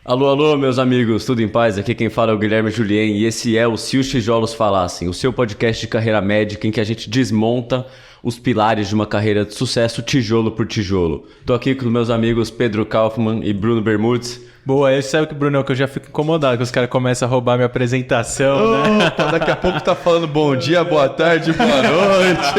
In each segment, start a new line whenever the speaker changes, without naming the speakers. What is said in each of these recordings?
Alô, alô, meus amigos, tudo em paz? Aqui quem fala é o Guilherme Julien e esse é o Se os Tijolos Falassem, o seu podcast de carreira médica em que a gente desmonta os pilares de uma carreira de sucesso tijolo por tijolo. Tô aqui com os meus amigos Pedro Kaufmann e Bruno Bermudes.
Boa, você sabe que, Bruno, que eu já fico incomodado que os caras começam a roubar minha apresentação, né?
Daqui a pouco tá falando bom dia, boa tarde, boa noite.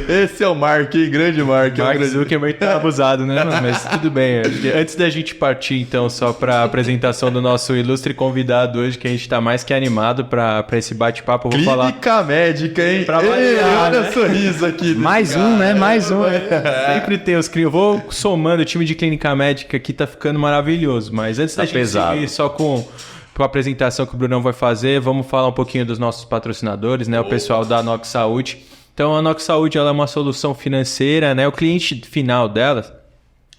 Esse é o Mark, hein? Grande Mark.
Mark Zuckerberg tá abusado, né? Mas tudo bem. Antes da gente partir, então, só pra apresentação do nosso ilustre convidado hoje, que a gente tá mais que animado pra esse bate-papo, eu vou falar...
Clínica médica, hein?
Pra variar,
olha
né?
o sorriso aqui.
Mais um, né? Mais um. Sempre tem os clínicos. Eu vou somando o time de clínica médica aqui, tá ficando maravilhoso. Mas antes da gente seguir só com a apresentação que o Brunão vai fazer, vamos falar um pouquinho dos nossos patrocinadores, né? O pessoal da Nox Saúde. Então, a Nox Saúde ela é uma solução financeira, né? O cliente final dela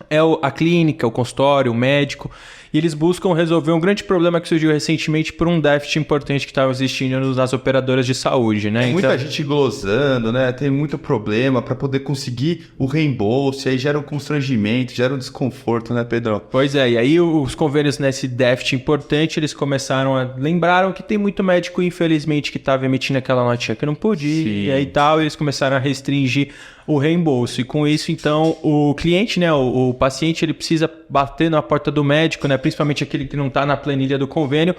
é a clínica, o consultório, o médico, e eles buscam resolver um grande problema que surgiu recentemente por um déficit importante que estava existindo nas operadoras de saúde, né?
Tem muita gente glosando, né? Tem muito problema para poder conseguir o reembolso, e aí gera um constrangimento, gera um desconforto, né, Pedro?
Pois é, e aí os convênios nesse déficit importante, eles lembraram que tem muito médico, infelizmente, que estava emitindo aquela notinha que não podia,
Sim.
e aí tal, eles começaram a restringir o reembolso. E com isso, então, o cliente, né, o paciente, ele precisa bater na porta do médico, né, principalmente aquele que não está na planilha do convênio,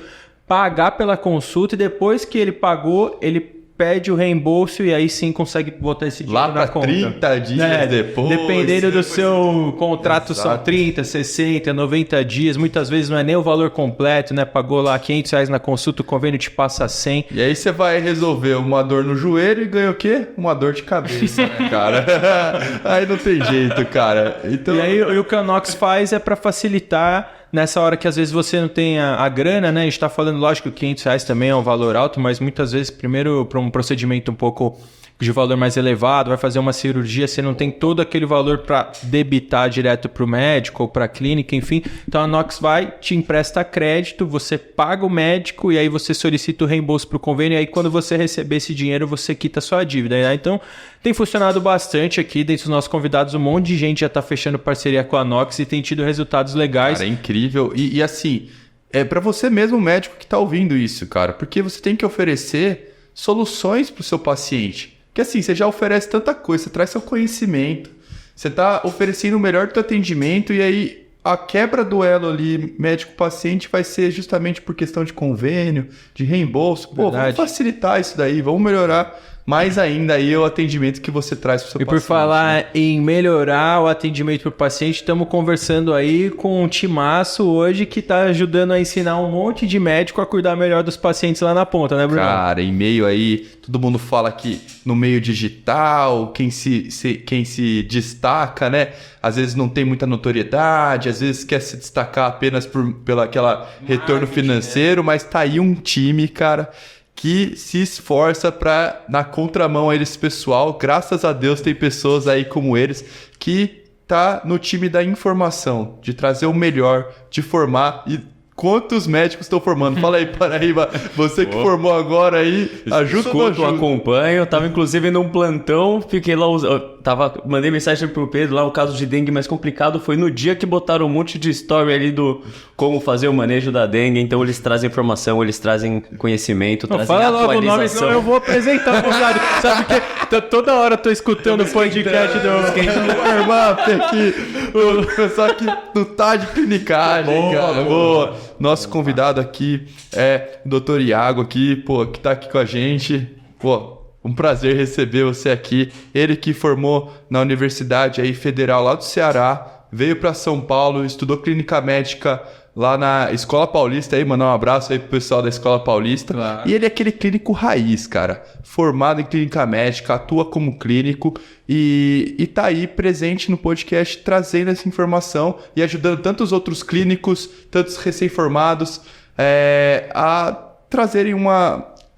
pagar pela consulta e depois que ele pagou, ele pede o reembolso e aí sim consegue botar esse dinheiro
lá
na conta.
30 dias depois.
Dependendo do seu contrato,
Exato.
são 30, 60, 90 dias. Muitas vezes não é nem o valor completo, né? Pagou lá R$500 na consulta, o convênio te passa 100.
E aí você vai resolver uma dor no joelho e ganha o quê? Uma dor de cabeça, né, cara? Aí não tem jeito, cara. Então...
E aí o que a Nox faz é para facilitar nessa hora que às vezes você não tem a grana, né? A gente tá falando, lógico, que R$500 também é um valor alto, mas muitas vezes, primeiro, para um procedimento um pouco de valor mais elevado, vai fazer uma cirurgia, você não tem todo aquele valor para debitar direto para o médico ou para a clínica, enfim. Então a Nox te empresta crédito, você paga o médico e aí você solicita o reembolso para o convênio e aí quando você receber esse dinheiro, você quita a sua dívida, né? Então tem funcionado bastante aqui, dentre os nossos convidados, um monte de gente já está fechando parceria com a Nox e tem tido resultados legais.
Cara, é incrível. E assim, é para você mesmo, médico, que está ouvindo isso, cara, porque você tem que oferecer soluções para o seu paciente. Porque assim, você já oferece tanta coisa, você traz seu conhecimento, você está oferecendo o melhor do teu atendimento e aí a quebra do elo ali médico-paciente vai ser justamente por questão de convênio, de reembolso. Pô, vamos facilitar isso daí, vamos melhorar mais ainda aí o atendimento que você traz para o seu paciente.
E por falar em melhorar o atendimento para o paciente, estamos conversando aí com um timaço hoje que está ajudando a ensinar um monte de médico a cuidar melhor dos pacientes lá na ponta, né, Bruno?
Cara, em meio aí, todo mundo fala que no meio digital, quem se destaca, né? Às vezes não tem muita notoriedade, às vezes quer se destacar apenas pela aquela retorno financeiro, mas tá aí um time, cara, que se esforça para na contramão a eles pessoal. Graças a Deus tem pessoas aí como eles que tá no time da informação, de trazer o melhor, de formar. E quantos médicos estão formando? Fala aí, Paraíba, você que formou agora aí, ajuda ou não ajuda?
Eu acompanho, tava inclusive num plantão, fiquei lá, mandei mensagem pro Pedro lá, o caso de dengue mais complicado foi no dia que botaram um monte de story ali do como fazer o manejo da dengue, então eles trazem informação, eles trazem conhecimento, trazem
fala
atualização.
Logo o nome, senão eu vou apresentar, convidado. Sabe que toda hora eu tô escutando o podcast do
Formato aqui, o pessoal que não tá de clinicagem, cara. Boa. Nosso convidado aqui é o Dr. Iago aqui, pô, que tá aqui com a gente. Pô, um prazer receber você aqui. Ele que formou na Universidade aí Federal lá do Ceará, veio para São Paulo, estudou clínica médica lá na Escola Paulista, aí mandar um abraço aí pro pessoal da Escola Paulista. Claro. E ele é aquele clínico raiz, cara, formado em clínica médica, atua como clínico e tá aí presente no podcast trazendo essa informação e ajudando tantos outros clínicos, tantos recém-formados a trazerem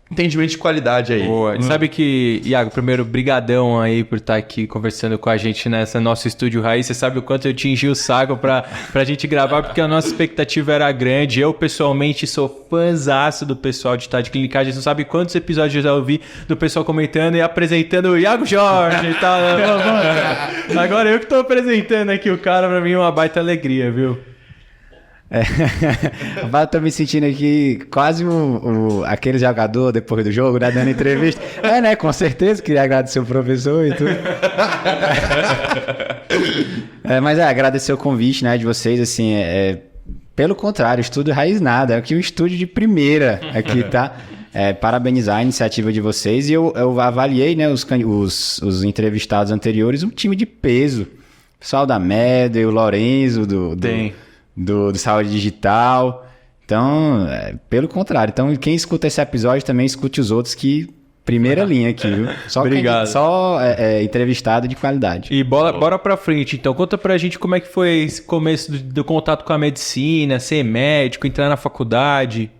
atendimento de qualidade aí.
Boa. Sabe que, Iago, primeiro, brigadão aí por estar aqui conversando com a gente nessa nosso estúdio raiz. Você sabe o quanto eu te enchi o saco pra gente gravar, porque a nossa expectativa era grande. Eu, pessoalmente, sou fãzaço do pessoal de estar de clinicagem. Você não sabe quantos episódios eu já ouvi do pessoal comentando e apresentando o Iago Jorge e tal. Agora eu que tô apresentando aqui o cara, pra mim é uma baita alegria, viu?
Rapaz, eu tô me sentindo aqui quase aquele jogador depois do jogo, né, dando entrevista. Né, com certeza, queria agradecer o professor e tudo. Mas agradecer o convite, né, de vocês, assim, pelo contrário, estúdio raiz nada, é aqui um estúdio de primeira aqui, tá? Parabenizar a iniciativa de vocês e eu avaliei, né, os entrevistados anteriores, um time de peso. O pessoal da Média, o Lorenzo do Saúde Digital. Então, pelo contrário. Então, quem escuta esse episódio também escute os outros que... Primeira linha aqui, viu?
Obrigado.
Só entrevistado de qualidade.
E bora pra frente, então. Conta pra gente como é que foi esse começo do contato com a medicina, ser médico, entrar na faculdade.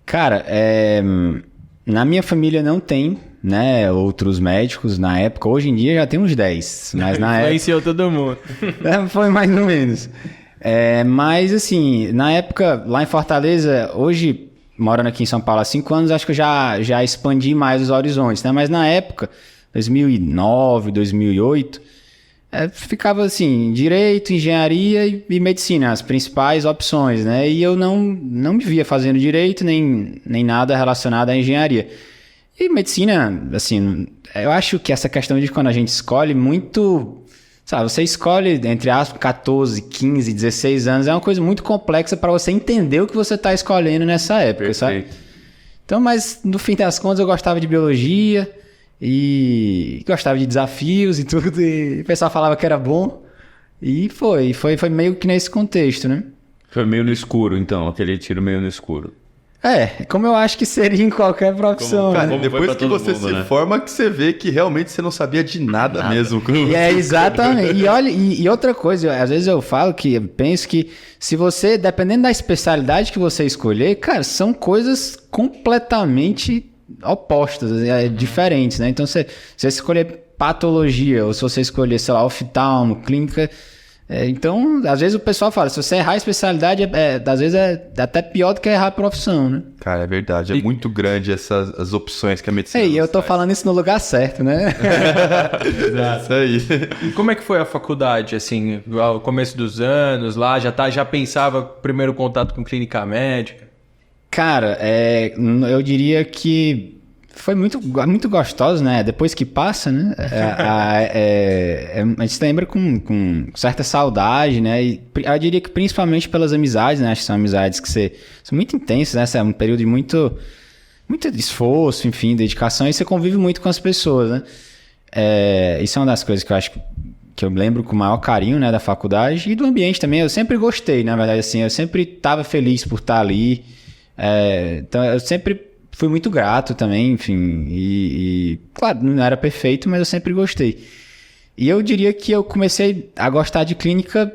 Cara, na minha família não tem, né, outros médicos na época. Hoje em dia já tem uns 10, mas na época...
Influenciou todo mundo.
Foi mais ou menos. Mas, assim, na época, lá em Fortaleza, hoje... Morando aqui em São Paulo há 5 anos, acho que eu já expandi mais os horizontes, né? Mas na época, 2009, 2008, ficava assim, direito, engenharia e medicina, as principais opções, né? E eu não me via fazendo direito nem nada relacionado à engenharia. E medicina, assim, eu acho que essa questão de quando a gente escolhe muito... Sabe, você escolhe, entre aspas, 14, 15, 16 anos, é uma coisa muito complexa para você entender o que você está escolhendo nessa época,
Perfeito.
sabe? Então, mas no fim das contas eu gostava de biologia e gostava de desafios e tudo, e o pessoal falava que era bom, e foi meio que nesse contexto, né?
Foi meio no escuro, então, aquele tiro meio no escuro.
Como eu acho que seria em qualquer profissão.
Cara,
Como
depois
foi pra
que
todo
você
mundo,
se
né?
forma, que você vê que realmente você não sabia de nada mesmo.
E exatamente. E olha, e outra coisa, às vezes eu falo que eu penso que se você, dependendo da especialidade que você escolher, cara, são coisas completamente opostas, diferentes, né? Então, se você escolher patologia, ou se você escolher, sei lá, oftalmo, clínica... Então, às vezes o pessoal fala, se você errar a especialidade, às vezes é até pior do que errar a profissão, né?
Cara, é verdade. É muito grande as opções que a medicina
E eu tô
traz.
falando isso no lugar certo, né?
Isso aí.
E como é que foi a faculdade, assim, ao começo dos anos, lá, já pensava primeiro contato com clínica médica?
Cara, eu diria que foi muito gostoso, né? Depois que passa, né? A gente se lembra com certa saudade, né? E eu diria que principalmente pelas amizades, né? Acho que são amizades que são muito intensas, né? É um período de muito esforço, enfim, dedicação, e você convive muito com as pessoas, né? Isso é uma das coisas que eu acho que eu lembro com o maior carinho, né? Da faculdade e do ambiente também. Eu sempre gostei, na verdade, assim. Eu sempre estava feliz por estar ali. Então, eu sempre... fui muito grato também, enfim, e claro, não era perfeito, mas eu sempre gostei. E eu diria que eu comecei a gostar de clínica,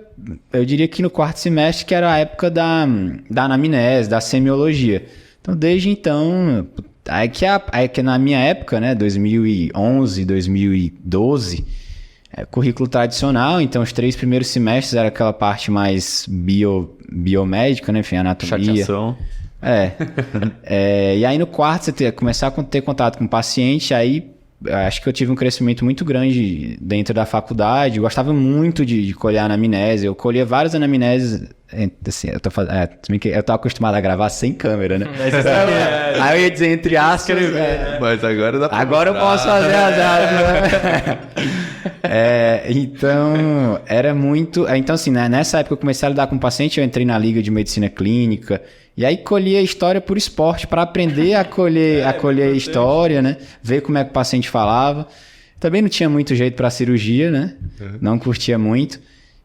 eu diria que no 4º semestre, que era a época da anamnese, da semiologia. Então, desde então, que na minha época, né, 2011, 2012, currículo tradicional, então os 3 primeiros semestres era aquela parte mais biomédica, né, enfim, anatomia.
Chateação.
E aí no 4º você começar a ter contato com o paciente, aí acho que eu tive um crescimento muito grande dentro da faculdade. Eu gostava muito de colher anamnese. Eu colhia várias anamneses, assim, eu tô acostumado a gravar sem câmera, né? Aí eu ia dizer entre aspas,
Mas agora dá pra
agora eu posso fazer as aspas, né? Então, era muito... Então, assim, né, nessa época eu comecei a lidar com o paciente, eu entrei na Liga de Medicina Clínica, e aí colhia história por esporte, para aprender a colher a história, né? Ver como é que o paciente falava. Também não tinha muito jeito para cirurgia, né? Não curtia muito.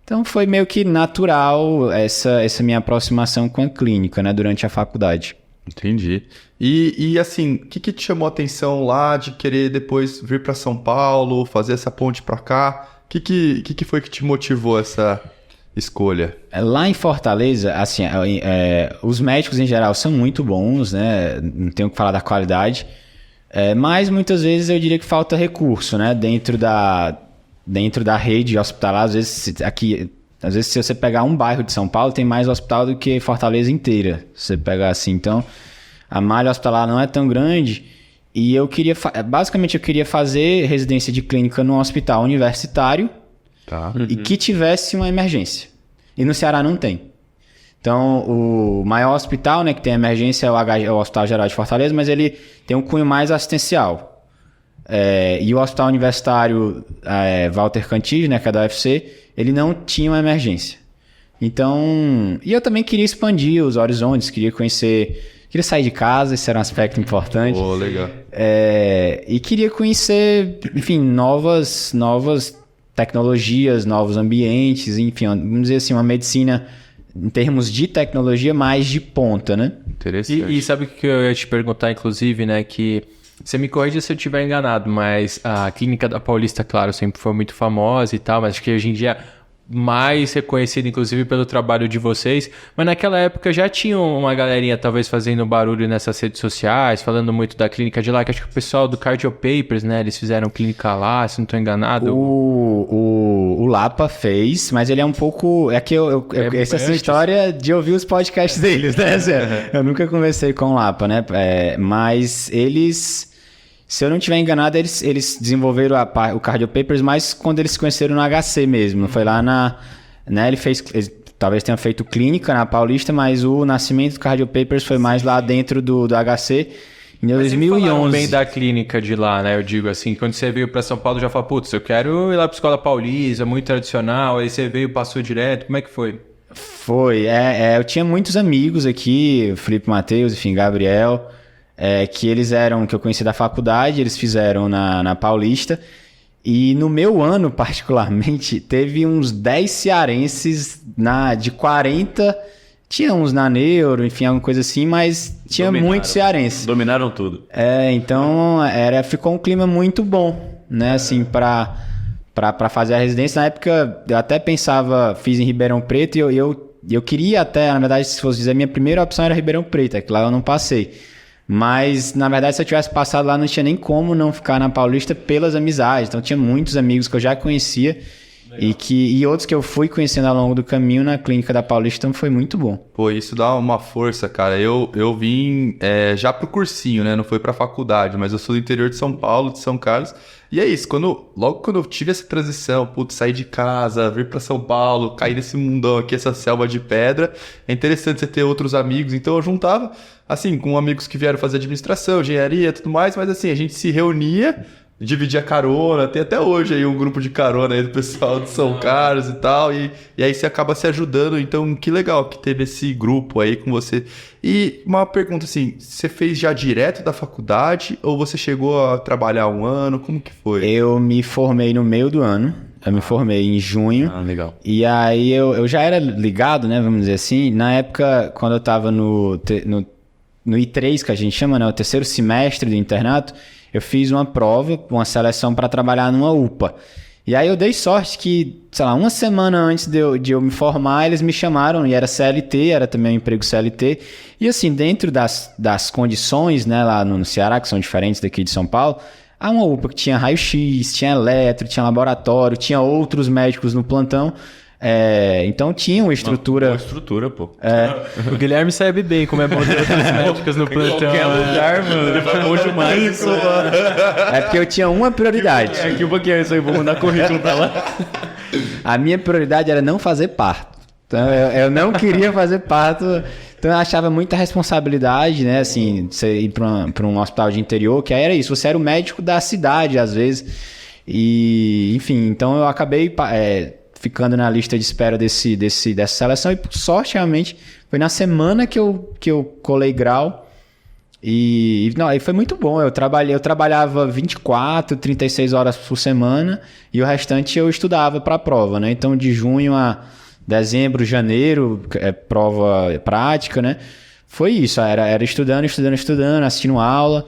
Então, foi meio que natural essa minha aproximação com a clínica, né? Durante a faculdade.
Entendi. E assim, o que te chamou a atenção lá de querer depois vir para São Paulo, fazer essa ponte para cá? O que foi que te motivou essa escolha?
Lá em Fortaleza, assim, os médicos em geral são muito bons, né? Não tenho o que falar da qualidade, mas muitas vezes eu diria que falta recurso, né? Dentro da rede hospitalar, às vezes se você pegar um bairro de São Paulo, tem mais hospital do que Fortaleza inteira. Se você pegar assim, então a malha hospitalar não é tão grande. E basicamente eu queria fazer residência de clínica num hospital universitário,
Tá.
e que tivesse uma emergência. E no Ceará não tem. Então, o maior hospital, né, que tem emergência é o Hospital Geral de Fortaleza, mas ele tem um cunho mais assistencial. E o Hospital Universitário Walter Cantige, né, que é da UFC, ele não tinha uma emergência. Então, e eu também queria expandir os horizontes, queria sair de casa, esse era um aspecto importante.
Pô, legal.
E queria conhecer, enfim, novas tecnologias, novos ambientes, enfim, vamos dizer assim, uma medicina em termos de tecnologia mais de ponta, né?
Interessante.
E sabe o que eu ia te perguntar, inclusive, né? Que você me corrija se eu estiver enganado, mas a Clínica da Paulista, claro, sempre foi muito famosa e tal, mas acho que hoje em dia mais reconhecida, inclusive, pelo trabalho de vocês. Mas naquela época já tinha uma galerinha, talvez, fazendo barulho nessas redes sociais, falando muito da clínica de lá, que acho que o pessoal do Cardio Papers, né? Eles fizeram clínica lá, se não estou enganado.
O Lapa fez, mas ele é um pouco... essa é a história de ouvir os podcasts deles, né? Eu nunca conversei com o Lapa, né? Mas eles... Se eu não estiver enganado, eles desenvolveram o Cardio Papers mais quando eles se conheceram no HC mesmo. Foi lá né, ele talvez tenha feito clínica na Paulista, mas o nascimento do Cardio Papers foi mais lá dentro do HC em 2011.
Falaram bem da clínica de lá, né? Eu digo assim, quando você veio para São Paulo, já falou, putz, eu quero ir lá para Escola Paulista, muito tradicional. Aí você veio, passou direto. Como é que foi?
Foi. Eu tinha muitos amigos aqui, o Felipe Matheus, enfim, Gabriel... que eu conheci da faculdade, eles fizeram na Paulista, e no meu ano, particularmente, teve uns 10 cearenses de 40, tinha uns na Neuro, enfim, alguma coisa assim, mas tinha muitos cearenses.
Dominaram tudo.
Então ficou um clima muito bom, né, assim, para fazer a residência. Na época, eu até pensava, fiz em Ribeirão Preto, e eu queria até, na verdade, se fosse dizer, minha primeira opção era Ribeirão Preto, que lá eu não passei. Mas, na verdade, se eu tivesse passado lá, não tinha nem como não ficar na Paulista pelas amizades. Então, tinha muitos amigos que eu já conhecia e outros que eu fui conhecendo ao longo do caminho na Clínica da Paulista. Então, foi muito bom.
Pô, isso dá uma força, cara. Eu vim já pro cursinho, né? Não foi pra faculdade, mas eu sou do interior de São Paulo, de São Carlos. E é isso, logo quando eu tive essa transição, sair de casa, vir pra São Paulo, cair nesse mundão aqui, essa selva de pedra, é interessante você ter outros amigos. Então eu juntava, assim, com amigos que vieram fazer administração, engenharia e tudo mais, mas assim, a gente se reunia, dividia carona, tem até hoje aí um grupo de carona aí do pessoal de São Carlos e tal, e aí você acaba se ajudando. Então que legal que teve esse grupo aí com você. E uma pergunta assim, você fez já direto da faculdade ou você chegou a trabalhar um ano? Como que foi?
Eu me formei no meio do ano, eu me formei em junho.
Legal.
E aí eu já era ligado, né, vamos dizer assim, na época quando eu tava no I3, que a gente chama, né, o terceiro semestre do internato, eu fiz uma prova, uma seleção para trabalhar numa UPA. E aí eu dei sorte que, sei lá, uma semana antes de eu me formar, eles me chamaram, e era CLT, era também um emprego CLT. E assim, dentro das condições, né, lá no Ceará, que são diferentes daqui de São Paulo, há uma UPA que tinha raio-x, tinha eletro, tinha laboratório, tinha outros médicos no plantão. Então tinha uma estrutura...
Uma estrutura, pô.
O Guilherme sabe bem como é bom ter outras médicas no plantão.
Qualquer lugar, mano. Ele vai bom demais isso, mano.
É porque eu tinha uma prioridade.
Aqui um pouquinho isso aí, vou mandar currículo pra lá.
A minha prioridade era não fazer parto. Então eu não queria fazer parto. Então eu achava muita responsabilidade, né? Assim, você ir pra um hospital de interior, que aí era isso. Você era o médico da cidade, às vezes. E, enfim, então eu acabei... ficando na lista de espera dessa seleção, e por sorte, realmente, foi na semana que eu colei grau, e foi muito bom. Eu trabalhava 24, 36 horas por semana, e o restante eu estudava para a prova, né? Então, de junho a dezembro, janeiro, prova prática, né? Foi isso, era estudando, assistindo aula,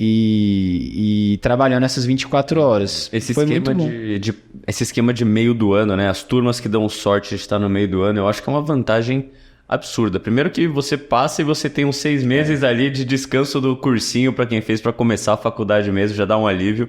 e trabalhando essas 24 horas.
Esse
foi
esquema
muito bom.
Esse esquema de meio do ano, né? As turmas que dão sorte de estar no meio do ano, eu acho que é uma vantagem absurda. Primeiro que você passa e você tem uns 6 meses ali de descanso do cursinho para quem fez para começar a faculdade mesmo, já dá um alívio.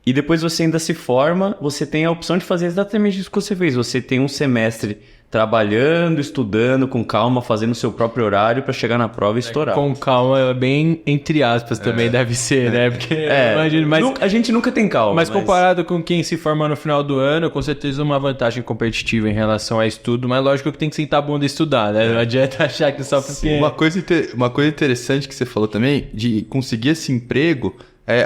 E depois você ainda se forma, você tem a opção de fazer exatamente isso que você fez. Você tem um semestre trabalhando, estudando com calma, fazendo o seu próprio horário para chegar na prova e estourar.
Com calma, bem entre aspas também deve ser, né? Porque imagino, mas
a gente nunca tem calma.
Mas comparado com quem se forma no final do ano, com certeza uma vantagem competitiva em relação a estudo, mas lógico que tem que sentar a bunda e estudar, né? Não adianta achar que só porque...
Uma coisa interessante que você falou também, de conseguir esse emprego,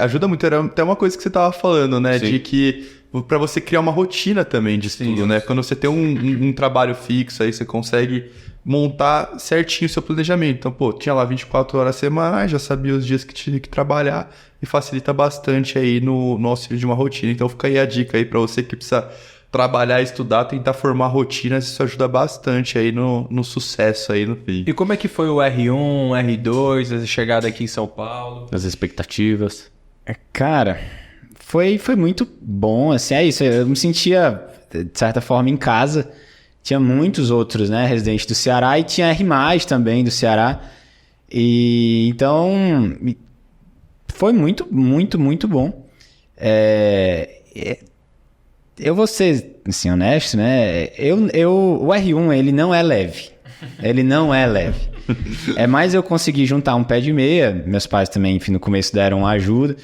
ajuda muito. Era até uma coisa que você tava falando, né?
Sim.
De que para você criar uma rotina também de estudo, né? Quando você tem um trabalho fixo, aí você consegue montar certinho o seu planejamento. Então, pô, tinha lá 24 horas semanais, já sabia os dias que tinha que trabalhar e facilita bastante aí no auxílio de uma rotina. Então, fica aí a dica aí para você que precisa trabalhar, estudar, tentar formar rotinas, isso ajuda bastante aí no sucesso aí no fim.
E como é que foi o R1, R2, a chegada aqui em São Paulo?
As expectativas.
Cara, foi muito bom, assim, é isso. Eu me sentia, de certa forma, em casa. Tinha muitos outros, né, residentes do Ceará e tinha R+, também do Ceará. E então, foi muito, muito, muito bom. Eu vou ser, assim, honesto, né? O R1, ele não é leve. Ele não é leve. Mas eu consegui juntar um pé de meia. Meus pais também, enfim, no começo deram ajuda.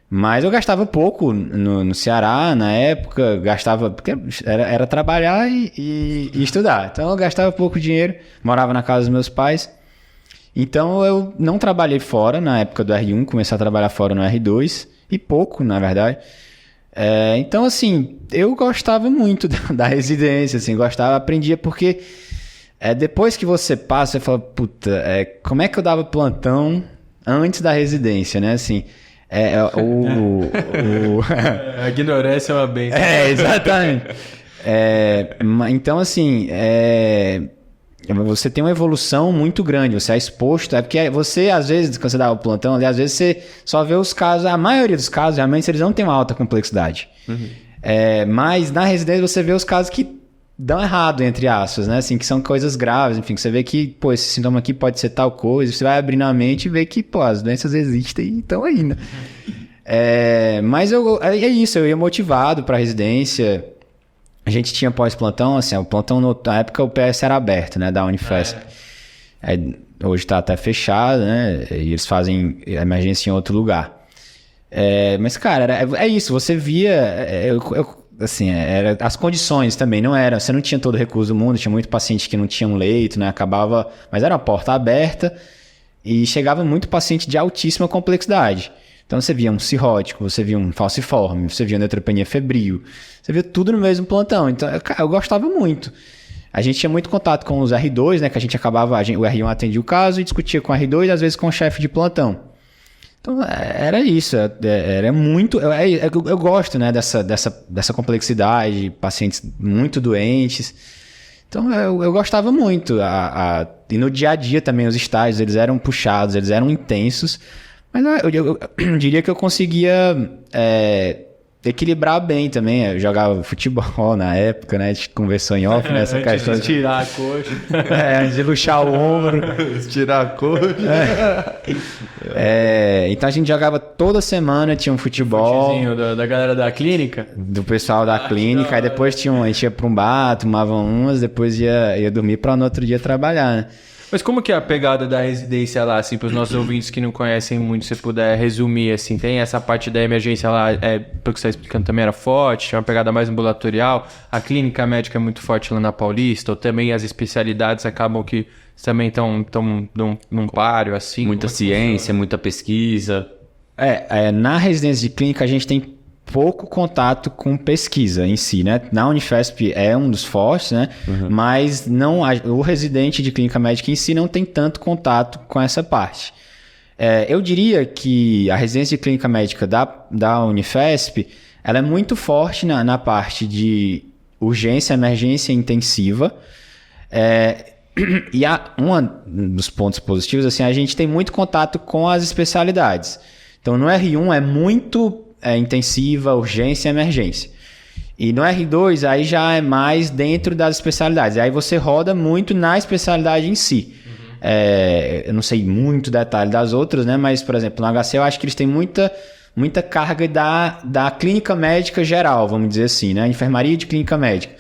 Mas eu gastava pouco no Ceará, na época. Gastava... Porque era trabalhar e estudar. Então eu gastava pouco dinheiro. Morava na casa dos meus pais. Então eu não trabalhei fora na época do R1. Comecei a trabalhar fora no R2. E pouco, na verdade. Então, assim, eu gostava muito da residência, assim, aprendia porque depois que você passa, você fala, puta, como é que eu dava plantão antes da residência, né, assim,
A ignorância é uma bênção.
Exatamente. Então, assim, você tem uma evolução muito grande, você é exposto, porque você, às vezes, quando você dá o plantão ali, às vezes você só vê os casos, a maioria dos casos, realmente, eles não têm uma alta complexidade. Mas na residência você vê os casos que dão errado, entre aspas, né? Assim, que são coisas graves, enfim, que você vê que, pô, esse sintoma aqui pode ser tal coisa, você vai abrindo a mente e vê que, pô, as doenças existem e estão aí, né? Mas é isso, eu ia motivado pra residência. A gente tinha pós-plantão, assim, o plantão na época o PS era aberto, né, da Unifesp. Hoje tá até fechado, né, e eles fazem emergência em outro lugar. Mas, cara, é isso, você via, assim, as condições também não eram, você não tinha todo o recurso do mundo, tinha muito paciente que não tinha um leito, né, acabava, mas era uma porta aberta e chegava muito paciente de altíssima complexidade. Então você via um cirrótico, você via um falciforme, você via neutropenia febril, você via tudo no mesmo plantão. Então, eu gostava muito. A gente tinha muito contato com os R2, né? Que a gente acabava, o R1 atendia o caso e discutia com o R2 e às vezes com o chefe de plantão. Então, era isso. Era muito... Eu gosto, né? Dessa complexidade, pacientes muito doentes. Então, eu gostava muito. E no dia a dia também, os estágios, eles eram puxados, eles eram intensos. Mas eu diria que eu conseguia equilibrar bem também. Eu jogava futebol na época, né? A gente conversou em off nessa questão de
tirar a coxa.
Antes de luxar o ombro.
Tirar a coxa.
Então a gente jogava toda semana, tinha um futebol.
Da galera da clínica?
Do pessoal da clínica. Aí depois a gente ia pra um bar, tomava umas, depois ia dormir pra no outro dia trabalhar, né?
Mas como que é a pegada da residência lá, assim, para os nossos ouvintes que não conhecem muito, se você puder resumir, assim, tem essa parte da emergência lá, pelo que você está explicando, também era forte, é uma pegada mais ambulatorial, a clínica médica é muito forte lá na Paulista, ou também as especialidades acabam que também estão num páreo, assim?
Muita ciência, muita pesquisa.
Na residência de clínica a gente tem pouco contato com pesquisa em si, né? Na Unifesp é um dos fortes, né? Mas o residente de clínica médica em si não tem tanto contato com essa parte. Eu diria que a residência de clínica médica da Unifesp, ela é muito forte na parte de urgência, emergência intensiva. E um dos pontos positivos, assim, a gente tem muito contato com as especialidades. Então, no R1 é muito intensiva, urgência e emergência. E no R2 aí já é mais dentro das especialidades. Aí você roda muito na especialidade em si. Eu não sei muito detalhe das outras, né? Mas, por exemplo, no HC eu acho que eles têm muito muita carga da clínica médica geral, vamos dizer assim, né? Enfermaria de clínica médica.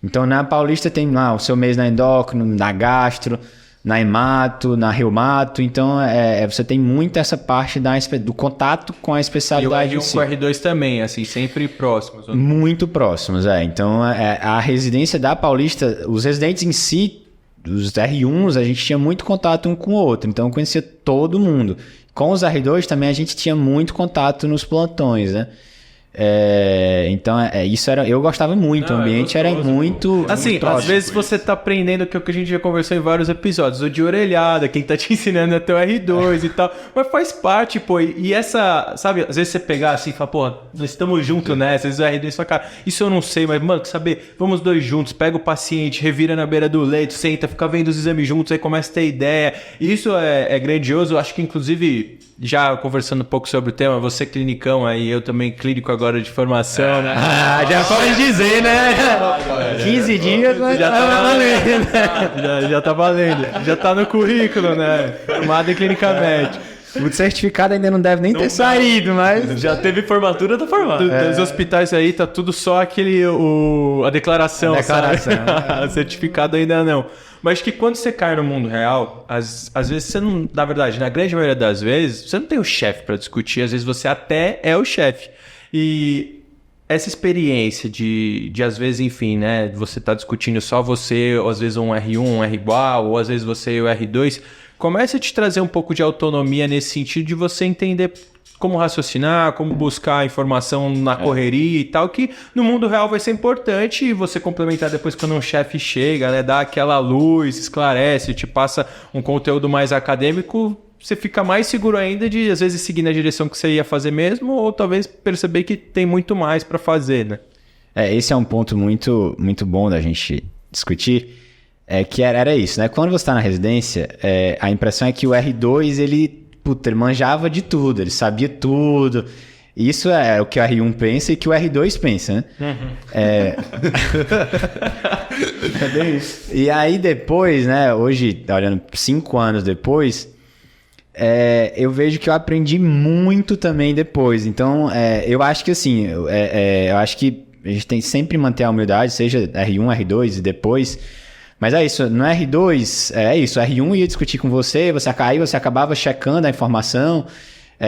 Então, na Paulista tem lá o seu mês na endócrino, na gastro, na hemato, na reumato. Então, você tem muito essa parte do contato com a especialidade.
E o R1 com o R2 também, assim, sempre próximos.
Muito próximos, Então, a residência da Paulista, os residentes em si, os R1s, a gente tinha muito contato um com o outro. Então, eu conhecia todo mundo. Com os R2 também a gente tinha muito contato nos plantões, né? Então, isso era... Eu gostava muito, o ambiente era muito...
Assim,
muito
às vezes você tá aprendendo que é o que a gente já conversou em vários episódios, o de orelhada, quem tá te ensinando é teu R2 e tal, mas faz parte, pô, e essa, sabe, às vezes você pegar assim e falar, pô, nós estamos juntos nessa, às vezes o R2 fala, cara, isso eu não sei, mas, mano, saber, vamos dois juntos, pega o paciente, revira na beira do leito, senta, fica vendo os exames juntos, aí começa a ter ideia, e isso é grandioso, eu acho que inclusive... Já conversando um pouco sobre o tema, você clinicão aí, eu também clínico agora de formação, né?
Já pode dizer, né? 15 dias, mas
já tá valendo. Já tá valendo. Já tá no currículo, né? Formado em clínica médica.
O certificado ainda não deve nem ter saído, mas...
Já teve formatura, tá formado.
Dos hospitais aí tá tudo só a declaração, sabe? O certificado ainda não. Mas que quando você cai no mundo real, às vezes você não... Na verdade, na grande maioria das vezes, você não tem o chefe para discutir. Às vezes você até é o chefe. E essa experiência de às vezes, enfim, né? Você tá discutindo só você, ou às vezes um R1, um R igual, ou às vezes você e o R2... Começa a te trazer um pouco de autonomia nesse sentido de você entender como raciocinar, como buscar informação na correria e tal, que no mundo real vai ser importante e você complementar depois quando um chefe chega, né, dá aquela luz, esclarece, te passa um conteúdo mais acadêmico, você fica mais seguro ainda de, às vezes, seguir na direção que você ia fazer mesmo ou talvez perceber que tem muito mais para fazer, né?
Esse é um ponto muito, muito bom da gente discutir. Que era isso, né? Quando você está na residência, a impressão é que o R2, ele manjava de tudo, ele sabia tudo. Isso é o que o R1 pensa e que o R2 pensa, né? É bem isso. E aí depois, né? Hoje, olhando 5 anos depois, eu vejo que eu aprendi muito também depois. Então, eu acho que assim, eu acho que a gente tem que sempre manter a humildade, seja R1, R2 e depois... Mas é isso, no R2, isso, R1 ia discutir com você, você acabava checando a informação,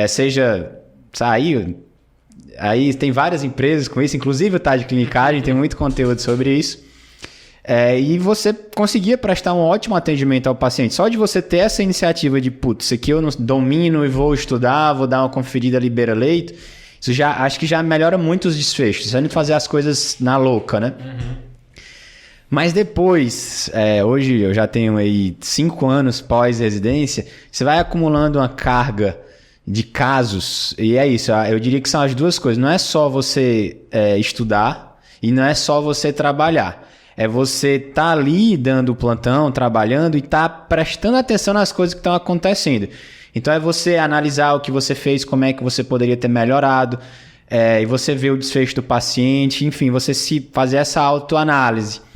seja sair, aí tem várias empresas com isso, inclusive o Tá de Clinicagem, tem muito conteúdo sobre isso, e você conseguia prestar um ótimo atendimento ao paciente, só de você ter essa iniciativa de, putz, isso aqui eu não domino e vou estudar, vou dar uma conferida libera-leito, isso acho que já melhora muito os desfechos, você não fazer as coisas na louca, né? Uhum. Mas depois, hoje eu já tenho aí 5 anos pós-residência, você vai acumulando uma carga de casos, e é isso, eu diria que são as duas coisas, não é só você estudar e não é só você trabalhar, é você tá ali dando plantão, trabalhando e tá prestando atenção nas coisas que estão acontecendo. Então é você analisar o que você fez, como é que você poderia ter melhorado, e você ver o desfecho do paciente, enfim, você se fazer essa autoanálise.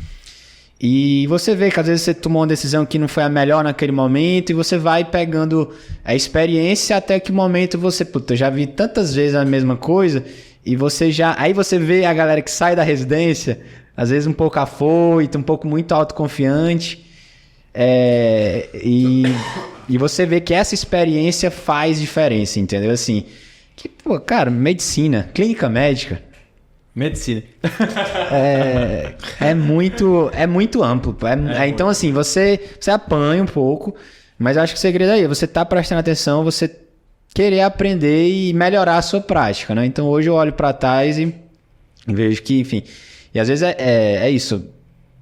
E você vê que às vezes você tomou uma decisão que não foi a melhor naquele momento e você vai pegando a experiência até que o momento você... Puta, eu já vi tantas vezes a mesma coisa e você já... Aí você vê a galera que sai da residência, às vezes um pouco afoito, um pouco muito autoconfiante. E você vê que essa experiência faz diferença, entendeu? Assim, que, pô, cara, medicina, clínica médica...
Medicina.
É muito amplo. Então, assim, você apanha um pouco, mas eu acho que o segredo é você tá prestando atenção, você querer aprender e melhorar a sua prática, né? Então, hoje eu olho para trás e vejo que, enfim... E às vezes é isso.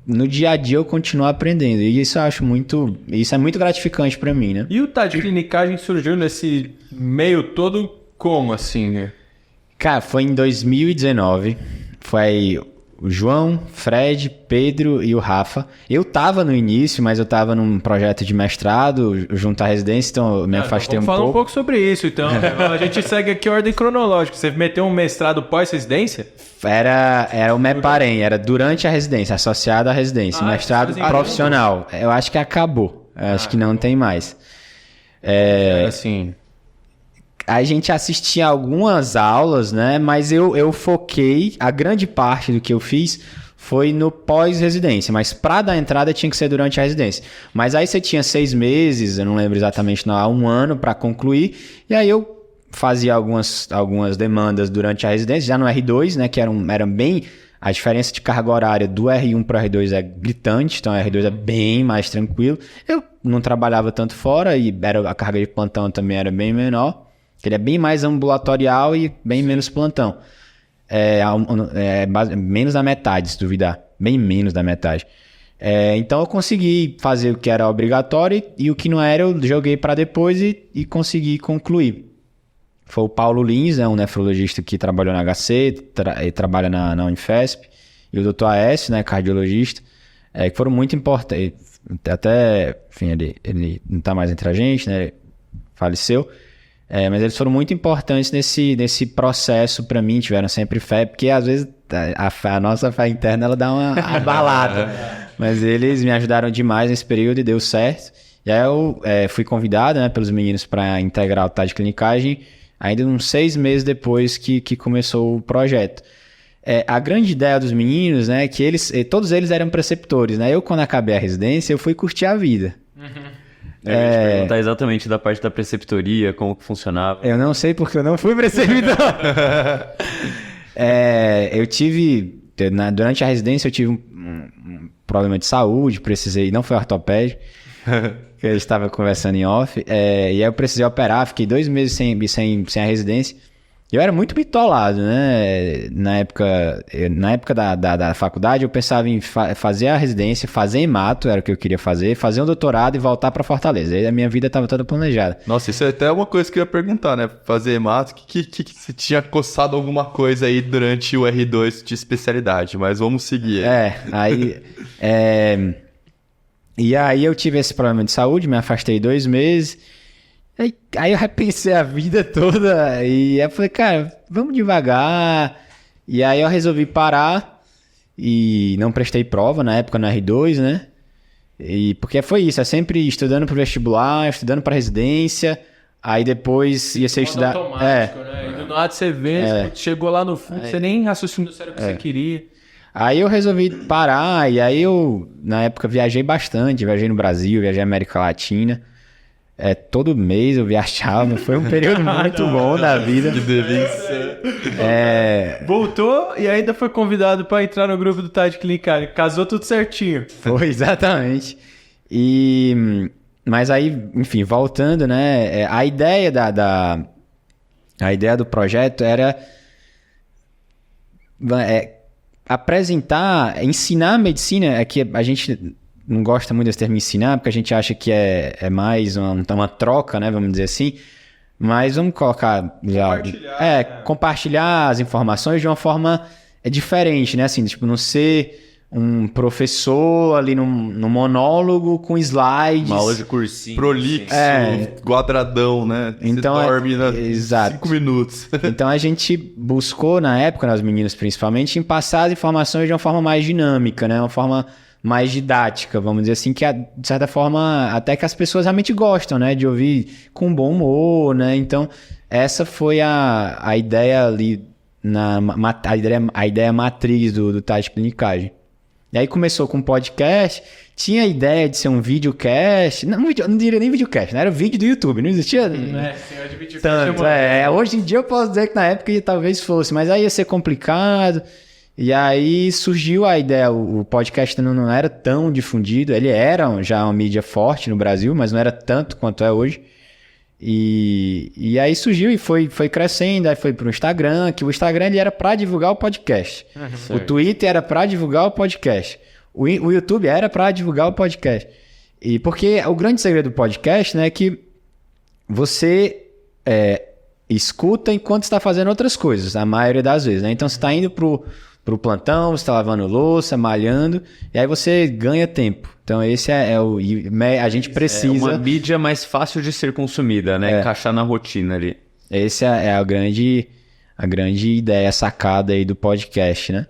No dia a dia eu continuo aprendendo. E isso eu acho muito... Isso é muito gratificante para mim, né?
E o Tá de Clinicagem surgiu nesse meio todo como, assim, né?
Cara, foi em 2019, foi o João, Fred, Pedro e o Rafa. Eu tava no início, mas eu tava num projeto de mestrado junto à residência, então eu me afastei um pouco.
Vamos falar um pouco sobre isso, então. A gente segue aqui a ordem cronológica. Você meteu um mestrado pós-residência?
Era o MEPAREM, era durante a residência, associado à residência, mestrado profissional. Eu acho que acabou, acho que não tem mais.
Assim...
a gente assistia algumas aulas, né? Mas eu foquei, a grande parte do que eu fiz foi no pós-residência, mas para dar entrada tinha que ser durante a residência. Mas aí você tinha 6 meses, eu não lembro exatamente, não, 1 ano para concluir, e aí eu fazia algumas demandas durante a residência, já no R2, né, que era bem... A diferença de carga horária do R1 para o R2 é gritante, então o R2 é bem mais tranquilo. Eu não trabalhava tanto fora e a carga de plantão também era bem menor, ele é bem mais ambulatorial e bem menos plantão. Menos da metade, se duvidar. Bem menos da metade. Então eu consegui fazer o que era obrigatório e o que não era eu joguei para depois e consegui concluir. Foi o Paulo Lins, né, um nefrologista que trabalhou na HC, e trabalha na Unifesp, e o Dr. AS, né, cardiologista, que foram muito importantes. Até, enfim, ele não está mais entre a gente, né, faleceu. Mas eles foram muito importantes nesse processo para mim, tiveram sempre fé, porque às vezes a nossa fé interna ela dá uma abalada. Mas eles me ajudaram demais nesse período e deu certo. E aí eu fui convidado, né, pelos meninos para integrar o TAD de clinicagem, ainda uns 6 meses depois que começou o projeto. A grande ideia dos meninos, né, que todos eles eram preceptores, né? Eu, quando acabei a residência, eu fui curtir a vida.
Eu ia te perguntar exatamente da parte da preceptoria, como que funcionava.
Eu não sei porque eu não fui preceptor. Eu tive... Durante a residência eu tive um problema de saúde, precisei... Não foi ortopédico, que eu estava conversando em off. E aí eu precisei operar, fiquei 2 meses sem a residência. Eu era muito bitolado, né? Na época da faculdade, eu pensava em fazer a residência, fazer hemato, era o que eu queria fazer um doutorado e voltar para Fortaleza. Aí a minha vida estava toda planejada.
Nossa, isso é até uma coisa que eu ia perguntar, né? Fazer hemato, que você tinha coçado alguma coisa aí durante o R2 de especialidade, mas vamos seguir. E aí eu tive esse problema de saúde, me afastei 2 meses... Aí eu repensei a vida toda e eu falei, cara, vamos devagar. E aí eu resolvi parar e não prestei prova na época no R2, né? Porque foi isso, sempre estudando pro vestibular, estudando pra residência, aí depois ia ser estudar...
automático, né? E do nada você vê, chegou lá no fundo, você nem raciocinou sério o que você queria.
Aí eu resolvi parar e aí eu, na época, viajei bastante, viajei no Brasil, viajei na América Latina. Todo mês eu viajava, foi um período muito bom da vida.
Que delícia.
Voltou e ainda foi convidado para entrar no grupo do TAD Clinicagem. Casou tudo certinho.
Foi, exatamente. Mas aí, enfim, voltando, né? A ideia a ideia do projeto era ensinar a medicina, que a gente não gosta muito desse termo ensinar, porque a gente acha que é mais uma troca, né, vamos dizer assim, mas vamos colocar... compartilhar as informações de uma forma diferente, né, assim, tipo, não ser um professor ali num monólogo com slides.
Uma aula de cursinho.
Prolixo, quadradão, né?
Então,
você dorme
exato.
5 minutos.
Então a gente buscou, na época, nas meninas principalmente, em passar as informações de uma forma mais dinâmica, né, uma forma mais didática, vamos dizer assim, que de certa forma até que as pessoas realmente gostam, né, de ouvir com bom humor, né, então essa foi a ideia ali, a ideia matriz do TAD Clinicagem. E aí começou com um podcast, tinha a ideia de ser um videocast, não diria nem videocast, né, era um vídeo do YouTube, não existia
senhor de videocast
tanto, hoje em dia eu posso dizer que na época talvez fosse, mas aí ia ser complicado. E aí surgiu a ideia, o podcast não era tão difundido, ele era já uma mídia forte no Brasil, mas não era tanto quanto é hoje. E aí surgiu e foi crescendo, aí foi pro Instagram, que o Instagram ele era para divulgar o podcast. O Twitter era para divulgar o podcast. O YouTube era para divulgar o podcast. E porque o grande segredo do podcast, né, é que você escuta enquanto está fazendo outras coisas, a maioria das vezes, né? Então você está indo pro plantão, você está lavando louça, malhando, e aí você ganha tempo. Então esse a gente precisa...
É uma mídia mais fácil de ser consumida, né? Encaixar na rotina ali.
Essa é a grande ideia, a sacada aí do podcast, né?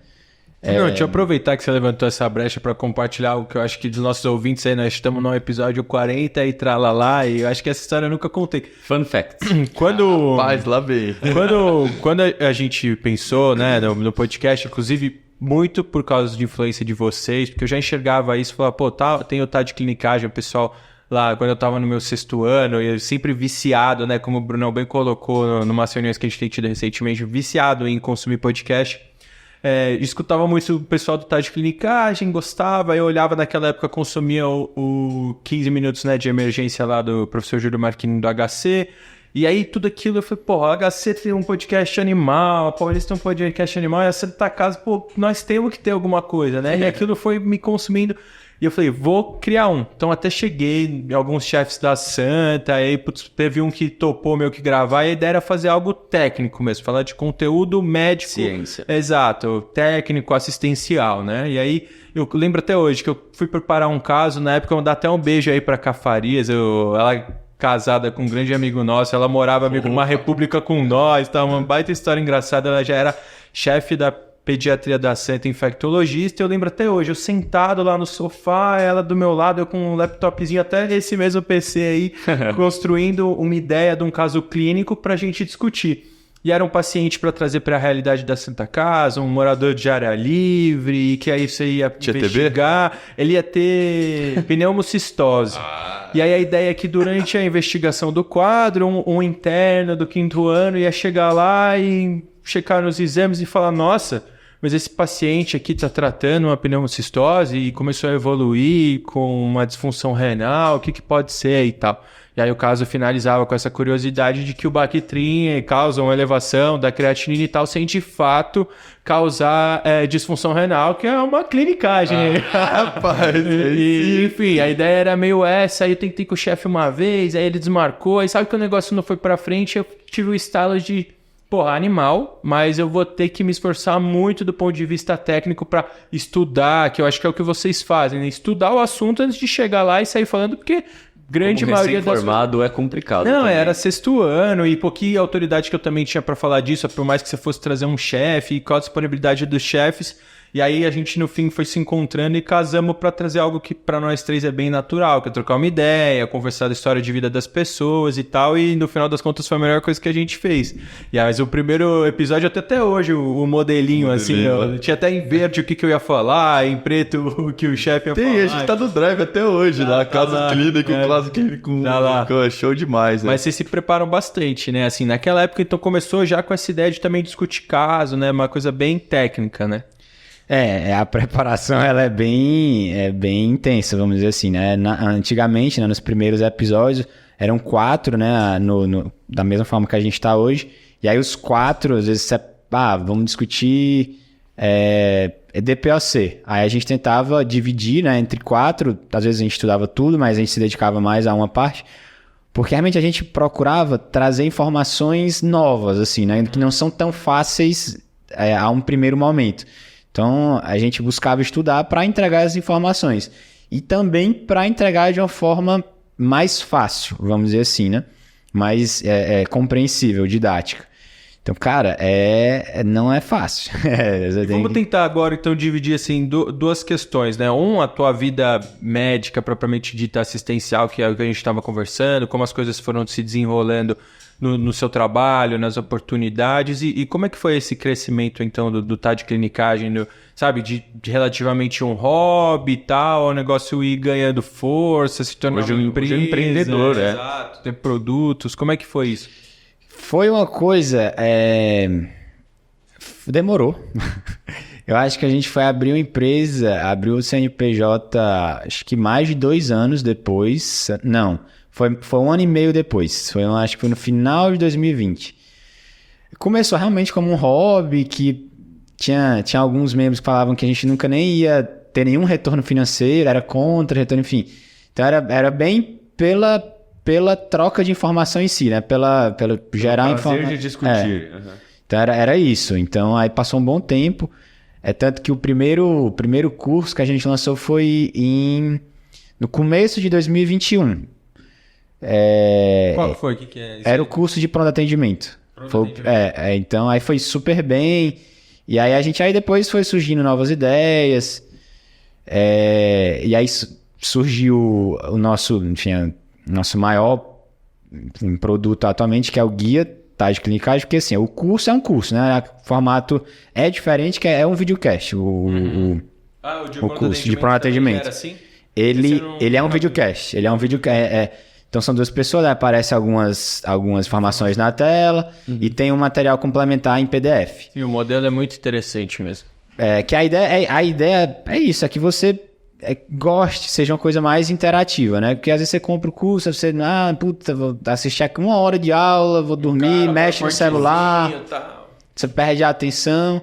Não, deixa eu aproveitar que você levantou essa brecha para compartilhar o que eu acho que dos nossos ouvintes aí, nós estamos no episódio 40 e tralalá, e eu acho que essa história eu nunca contei.
Fun fact.
Quando...
Rapaz, lá vem.
Quando a gente pensou, né, no podcast, inclusive muito por causa de influência de vocês, porque eu já enxergava isso, falava, pô, tem o de clinicagem, o pessoal lá, quando eu tava no meu 6º ano, eu sempre viciado, né, como o Brunão bem colocou numas reuniões que a gente tem tido recentemente, viciado em consumir podcast. Escutava muito o pessoal do de clinicagem, gostava, eu olhava naquela época, consumia o 15 minutos, né, de emergência lá do professor Júlio Marquini do HC, e aí tudo aquilo eu falei, pô, a HC tem um podcast animal, a Paulista tem um podcast animal, e a Santa Casa, pô, nós temos que ter alguma coisa, né, e aquilo foi me consumindo. E eu falei, vou criar um. Então até cheguei em alguns chefes da Santa, aí putz, teve um que topou meio que gravar, e a ideia era fazer algo técnico mesmo, falar de conteúdo médico.
Ciência.
Exato, técnico, assistencial, né? E aí eu lembro até hoje que eu fui preparar um caso, na época eu mandar até um beijo aí pra Cafarias, ela casada com um grande amigo nosso, ela morava meio que numa república com nós, tá? Uma baita história engraçada, ela já era chefe da pediatria da Santa, infectologista, eu lembro até hoje, eu sentado lá no sofá, ela do meu lado, eu com um laptopzinho, até esse mesmo PC aí, construindo uma ideia de um caso clínico pra gente discutir. E era um paciente para trazer para a realidade da Santa Casa, um morador de área livre, e que aí você ia investigar, ele ia ter pneumocistose. E aí a ideia é que durante a investigação do quadro, um interno do 5º ano ia chegar lá e checar nos exames e falar, nossa, mas esse paciente aqui está tratando uma pneumocistose e começou a evoluir com uma disfunção renal, o que pode ser e tal. E aí o caso finalizava com essa curiosidade de que o Bactrim causa uma elevação da creatinina e tal, sem de fato causar disfunção renal, que é uma clinicagem.
Rapaz,
enfim, a ideia era meio essa, aí eu tentei com o chefe uma vez, aí ele desmarcou, aí sabe que o negócio não foi pra frente, eu tive o estalo de... Porra, animal, mas eu vou ter que me esforçar muito do ponto de vista técnico para estudar, que eu acho que é o que vocês fazem, né? Estudar o assunto antes de chegar lá e sair falando, porque grande
Como
maioria das...
formado é complicado.
Não,
também.
era 6º ano e pouquinha autoridade que eu também tinha para falar disso, por mais que você fosse trazer um chefe e qual a disponibilidade dos chefes. E aí a gente no fim foi se encontrando e casamos para trazer algo que para nós três é bem natural, que é trocar uma ideia, conversar da história de vida das pessoas e tal, e no final das contas foi a melhor coisa que a gente fez. E aí, mas o primeiro episódio até hoje, o modelinho assim, eu tinha até em verde o que eu ia falar, em preto o que o chefe ia falar.
A gente tá no drive até hoje, lá, caso clínico, caso clínico, show demais, né?
Mas vocês se preparam bastante, né? Assim, naquela época então começou já com essa ideia de também discutir caso, né? Uma coisa bem técnica, né?
A preparação ela é bem intensa, vamos dizer assim, né? Antigamente, né, nos primeiros episódios, eram 4, né? Da mesma forma que a gente está hoje. E aí os 4, às vezes, vamos discutir DPOC. Aí a gente tentava dividir, né, entre 4, às vezes a gente estudava tudo, mas a gente se dedicava mais a uma parte, porque realmente a gente procurava trazer informações novas, assim, né? Que não são tão fáceis a um primeiro momento. Então, a gente buscava estudar para entregar as informações e também para entregar de uma forma mais fácil, vamos dizer assim, né? Mais compreensível, didática. Então, cara, não é fácil.
Vamos tentar agora, então, dividir assim, duas questões, né? A tua vida médica, propriamente dita, assistencial, que é o que a gente estava conversando, como as coisas foram se desenrolando no seu trabalho, nas oportunidades, e como é que foi esse crescimento, então, do de clinicagem, sabe, de relativamente um hobby e tal, o negócio ir ganhando força, se tornar uma empresa,
hoje é empreendedor,
exato, ter produtos, como é que foi isso?
Foi uma coisa... Demorou. Eu acho que a gente foi abrir uma empresa, abriu o CNPJ, acho que mais de 2 anos depois, não... Foi 1 ano e meio depois, acho que foi no final de 2020. Começou realmente como um hobby, que tinha alguns membros que falavam que a gente nunca nem ia ter nenhum retorno financeiro, era contra retorno, enfim. Então era bem pela troca de informação em si, né? Pela gerar informação.
de discutir.
Então era isso. Então aí passou um bom tempo. Tanto que o primeiro curso que a gente lançou foi no começo de 2021.
Qual foi? O que é isso?
Era o curso de pronto atendimento. Então aí foi super bem. E aí aí depois foi surgindo novas ideias, e aí surgiu o nosso maior produto atualmente, que é o guia Tática de Clinicagem, porque assim, o curso é um curso, né? O formato é diferente, que é um videocast, o curso de pronto atendimento.
Assim?
Ele é um videocast, então são 2 pessoas, né? Aparecem algumas informações na tela e tem um material complementar em PDF.
E o modelo é muito interessante mesmo.
Que a ideia é isso, é que você goste, seja uma coisa mais interativa, né? Porque às vezes você compra o curso, você, vou assistir aqui 1 hora de aula, vou dormir, mexe no celular, você perde a atenção.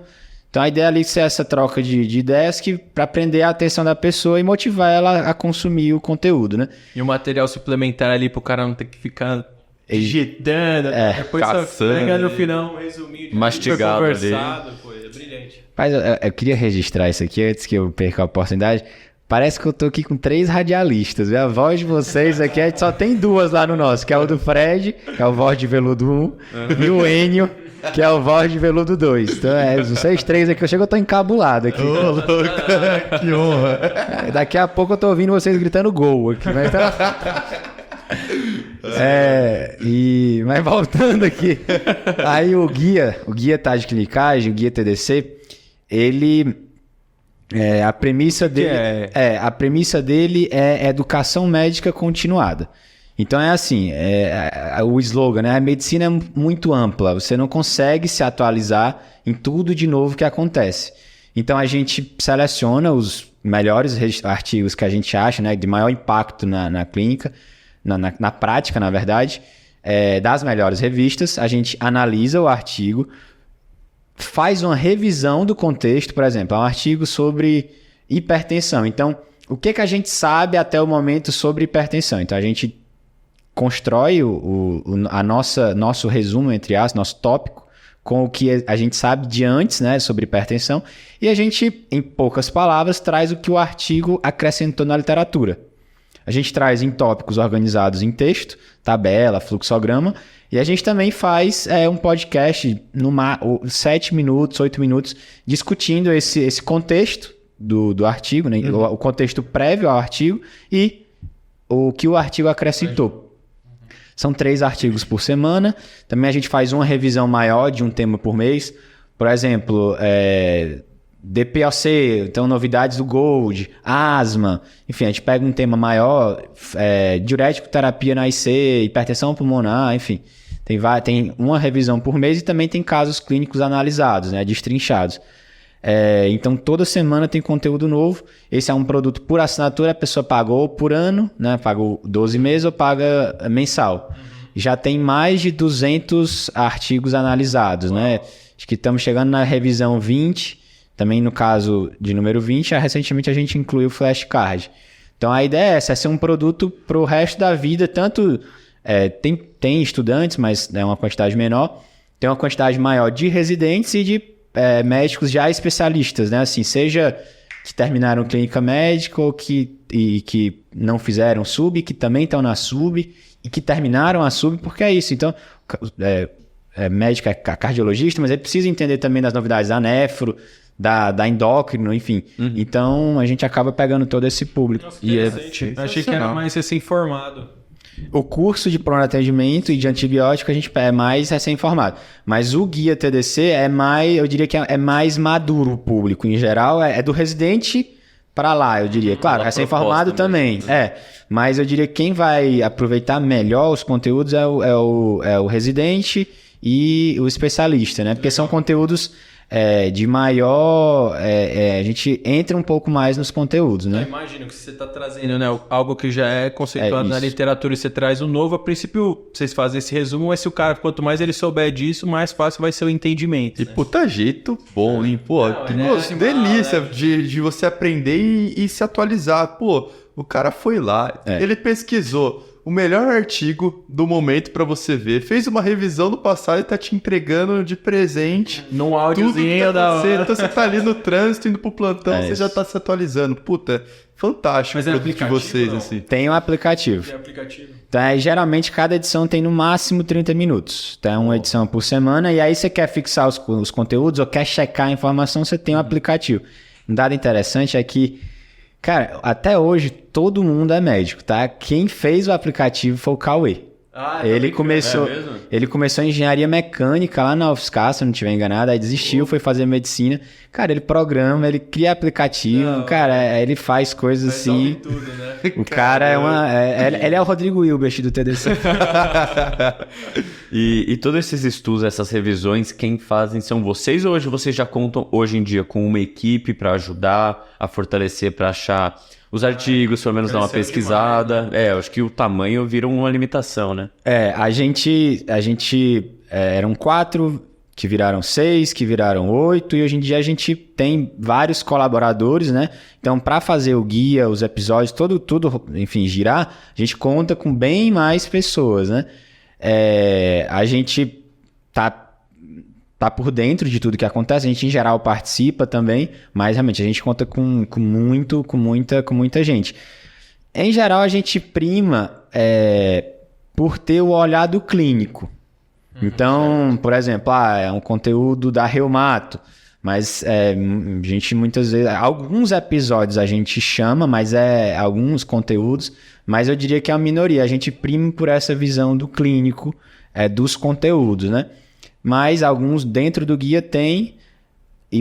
Então a ideia ali é ser essa troca de ideias para prender a atenção da pessoa e motivar ela a consumir o conteúdo, né?
E o material suplementar ali pro cara não ter que ficar digitando, depois
caçando,
só pega no final um resuminho,
mastigado
conversado, pô, é brilhante.
Mas eu queria registrar isso aqui antes que eu perca a oportunidade. Parece que eu tô aqui com 3 radialistas, viu? A voz de vocês aqui, a gente só tem 2 lá no nosso, que é o do Fred, que é o voz de veludo 1, e o Enio, que é o voz de veludo 2. Então, vocês 3 aqui, eu chego, eu tô encabulado aqui.
Ô, louco, que honra.
Daqui a pouco eu tô ouvindo vocês gritando gol aqui. Mas, mas voltando aqui. Aí o guia Tática de Clinicagem, o guia TDC, ele... a premissa dele é educação médica continuada. Então é assim, o slogan, né? A medicina é muito ampla, você não consegue se atualizar em tudo de novo que acontece. Então a gente seleciona os melhores artigos que a gente acha, né, de maior impacto na clínica, na prática, na verdade, das melhores revistas, a gente analisa o artigo, faz uma revisão do contexto, por exemplo, é um artigo sobre hipertensão. Então, o que a gente sabe até o momento sobre hipertensão? Então, a gente constrói nosso resumo, entre aspas, nosso tópico, com o que a gente sabe de antes, né, sobre hipertensão, e a gente, em poucas palavras, traz o que o artigo acrescentou na literatura. A gente traz em tópicos organizados em texto, tabela, fluxograma, e a gente também faz um podcast, 7 minutos, 8 minutos, discutindo esse contexto do artigo, né? O contexto prévio ao artigo e o que o artigo acrescentou. São 3 artigos por semana. Também a gente faz uma revisão maior de um tema por mês. Por exemplo, DPOC, então novidades do Gold, asma, enfim, a gente pega um tema maior, diurético terapia na IC, hipertensão pulmonar, enfim, tem uma revisão por mês e também tem casos clínicos analisados, né, destrinchados. Então toda semana tem conteúdo novo. Esse é um produto por assinatura, a pessoa pagou por ano, né, pagou 12 meses ou paga mensal. Já tem mais de 200 artigos analisados, né? Acho que estamos chegando na revisão 20. Também no caso de número 20, recentemente a gente incluiu o flashcard. Então a ideia é essa, é ser um produto para o resto da vida, tanto tem estudantes, mas é uma quantidade menor, tem uma quantidade maior de residentes e de médicos já especialistas, né? Assim, seja que terminaram clínica médica ou que não fizeram sub, que também estão na sub e que terminaram a sub, porque é isso. Então, médico é cardiologista, mas ele precisa entender também das novidades da nefro, da endócrino, enfim. Então, a gente acaba pegando todo esse público.
Nossa, achei que era mais recém-formado.
O curso de pronto atendimento e de antibiótico a gente é mais recém-formado. Mas o guia TDC eu diria que é mais maduro o público. Em geral, é do residente para lá, eu diria. Claro, recém-formado também. Mas eu diria que quem vai aproveitar melhor os conteúdos é o residente e o especialista, né? Porque são conteúdos de maior... a gente entra um pouco mais nos conteúdos, né?
Eu imagino que você está trazendo, né, algo que já é conceituado na literatura e você traz um novo. A princípio, vocês fazem esse resumo, mas se o cara, quanto mais ele souber disso, mais fácil vai ser o entendimento.
E puta jeito bom, hein? Pô, que delícia de você aprender e se atualizar. Pô, o cara foi lá, ele pesquisou. o melhor artigo do momento pra você ver. Fez uma revisão no passado e tá te entregando de presente
Num
tudo que
áudiozinho
tá
da
acontecendo.
hora.
Então você tá ali no trânsito, indo pro plantão,
É
você
isso.
já tá se atualizando. Puta, fantástico
Mas
o
é
produto de
aplicativo,
vocês,
não?
assim.
Tem um aplicativo.
aplicativo.
Então, geralmente, cada edição tem no máximo 30 minutos. Então, é uma edição por semana. E aí, você quer fixar os conteúdos ou quer checar a informação, você tem um aplicativo. Um dado interessante é que, cara, até hoje, todo mundo é médico, tá? Quem fez o aplicativo foi o Cauê. Ele começou em engenharia mecânica lá na UFSCar, se eu não estiver enganado, aí desistiu, foi fazer medicina. Cara, ele programa, ele cria aplicativo, cara, ele faz coisas assim.
Tudo, né?
O cara ele é o Rodrigo Hilbert do TDC.
E todos esses estudos, essas revisões, quem fazem são vocês ou hoje vocês já contam hoje em dia com uma equipe para ajudar a fortalecer, para achar os artigos, pelo menos dar uma pesquisada? Eu acho que o tamanho vira uma limitação, né?
A gente eram 4, que viraram 6, que viraram 8, e hoje em dia a gente tem vários colaboradores, né? Então, para fazer o guia, os episódios, tudo, enfim, girar, a gente conta com bem mais pessoas, né? A gente tá por dentro de tudo que acontece, a gente em geral participa também, mas realmente a gente conta com muita gente. Em geral, a gente prima por ter o olhado clínico. Então, por exemplo, é um conteúdo da Reumato, mas a gente muitas vezes, alguns episódios a gente chama, mas alguns conteúdos, mas eu diria que é a minoria, a gente prima por essa visão do clínico, dos conteúdos, né? Mas alguns dentro do guia tem,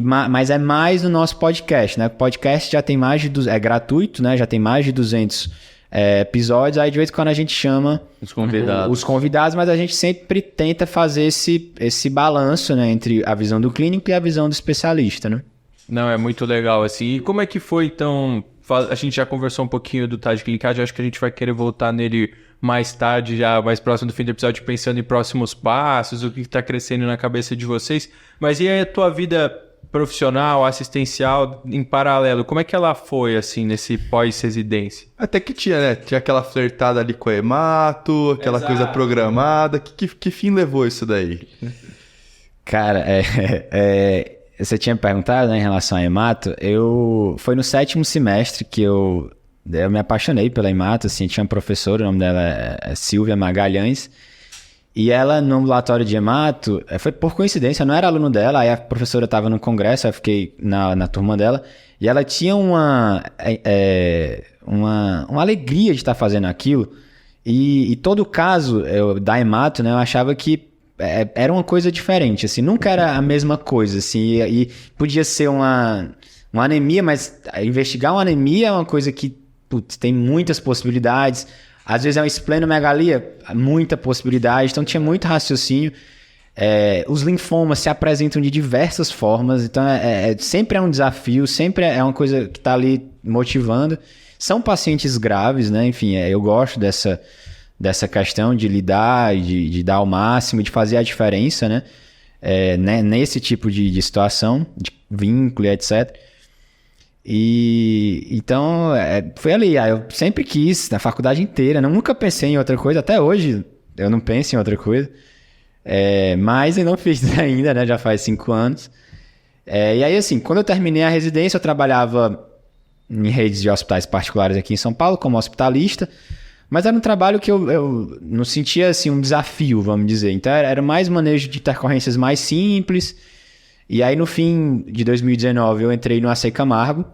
mas é mais no nosso podcast, né? O podcast já tem mais de... É gratuito, né? Já tem mais de 200 episódios. Aí de vez em quando a gente chama os convidados, mas a gente sempre tenta fazer esse balanço, né? Entre a visão do clínico e a visão do especialista, né?
Não, é muito legal, assim. E como é que foi, então... A gente já conversou um pouquinho do TAD Clinicad, acho que a gente vai querer voltar nele mais tarde, já mais próximo do fim do episódio, pensando em próximos passos, o que está crescendo na cabeça de vocês. Mas e aí a tua vida profissional, assistencial, em paralelo, como é que ela foi, assim, nesse pós-residência?
Até que tinha, né? Tinha aquela flertada ali com a Hemato, aquela coisa programada. Que fim levou isso daí?
Cara, você tinha perguntado, né, em relação à Hemato. Foi no 7º semestre que eu me apaixonei pela Hemato, assim, tinha uma professora, o nome dela é Silvia Magalhães, e ela no ambulatório de Hemato, foi por coincidência, eu não era aluno dela, aí a professora estava no congresso, aí eu fiquei na turma dela, e ela tinha uma alegria de estar fazendo aquilo, e todo caso da Hemato, né, eu achava que era uma coisa diferente, assim, nunca era a mesma coisa, assim, e podia ser uma anemia, mas investigar uma anemia é uma coisa que tem muitas possibilidades. Às vezes é uma esplenomegalia, muita possibilidade. Então tinha muito raciocínio. Os linfomas se apresentam de diversas formas. Então sempre é um desafio, sempre é uma coisa que está ali motivando. São pacientes graves, né? Enfim, eu gosto dessa questão de lidar, de dar o máximo, de fazer a diferença, né? Nesse tipo de situação, de vínculo e etc. E então foi ali, eu sempre quis, na faculdade inteira, nunca pensei em outra coisa, até hoje eu não penso em outra coisa, mas eu não fiz ainda, né, já faz 5 anos. E aí assim, quando eu terminei a residência, eu trabalhava em redes de hospitais particulares aqui em São Paulo como hospitalista, mas era um trabalho que eu não sentia assim um desafio, vamos dizer, então era mais manejo de intercorrências mais simples. E aí, no fim de 2019, eu entrei no AC Camargo.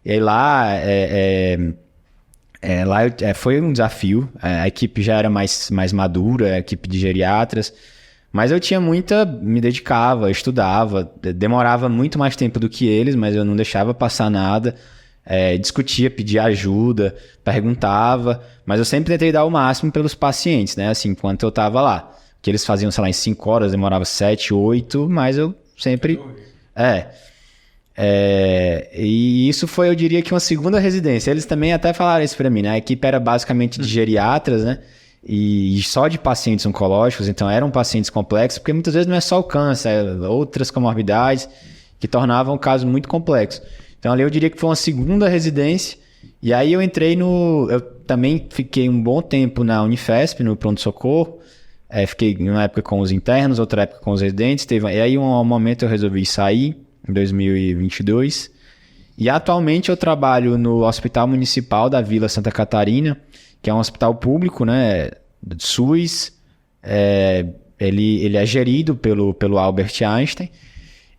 E aí lá foi um desafio. A equipe já era mais madura, a equipe de geriatras. Mas eu tinha me dedicava, estudava. Demorava muito mais tempo do que eles, mas eu não deixava passar nada. Discutia, pedia ajuda, perguntava. Mas eu sempre tentei dar o máximo pelos pacientes, né? Assim, enquanto eu estava lá. Que eles faziam, sei lá, em 5 horas, demorava 7, 8, mas eu sempre... E isso foi, eu diria que uma segunda residência. Eles também até falaram isso pra mim, né? A equipe era basicamente de geriatras, né? E só de pacientes oncológicos, então eram pacientes complexos, porque muitas vezes não é só o câncer, outras comorbidades que tornavam o caso muito complexo. Então ali eu diria que foi uma segunda residência E aí eu entrei eu também fiquei um bom tempo na Unifesp, no pronto-socorro. Fiquei uma época com os internos, outra época com os residentes. E aí um momento eu resolvi sair, em 2022. E atualmente eu trabalho no Hospital Municipal da Vila Santa Catarina, que é um hospital público, né, do SUS. Ele é gerido pelo Albert Einstein.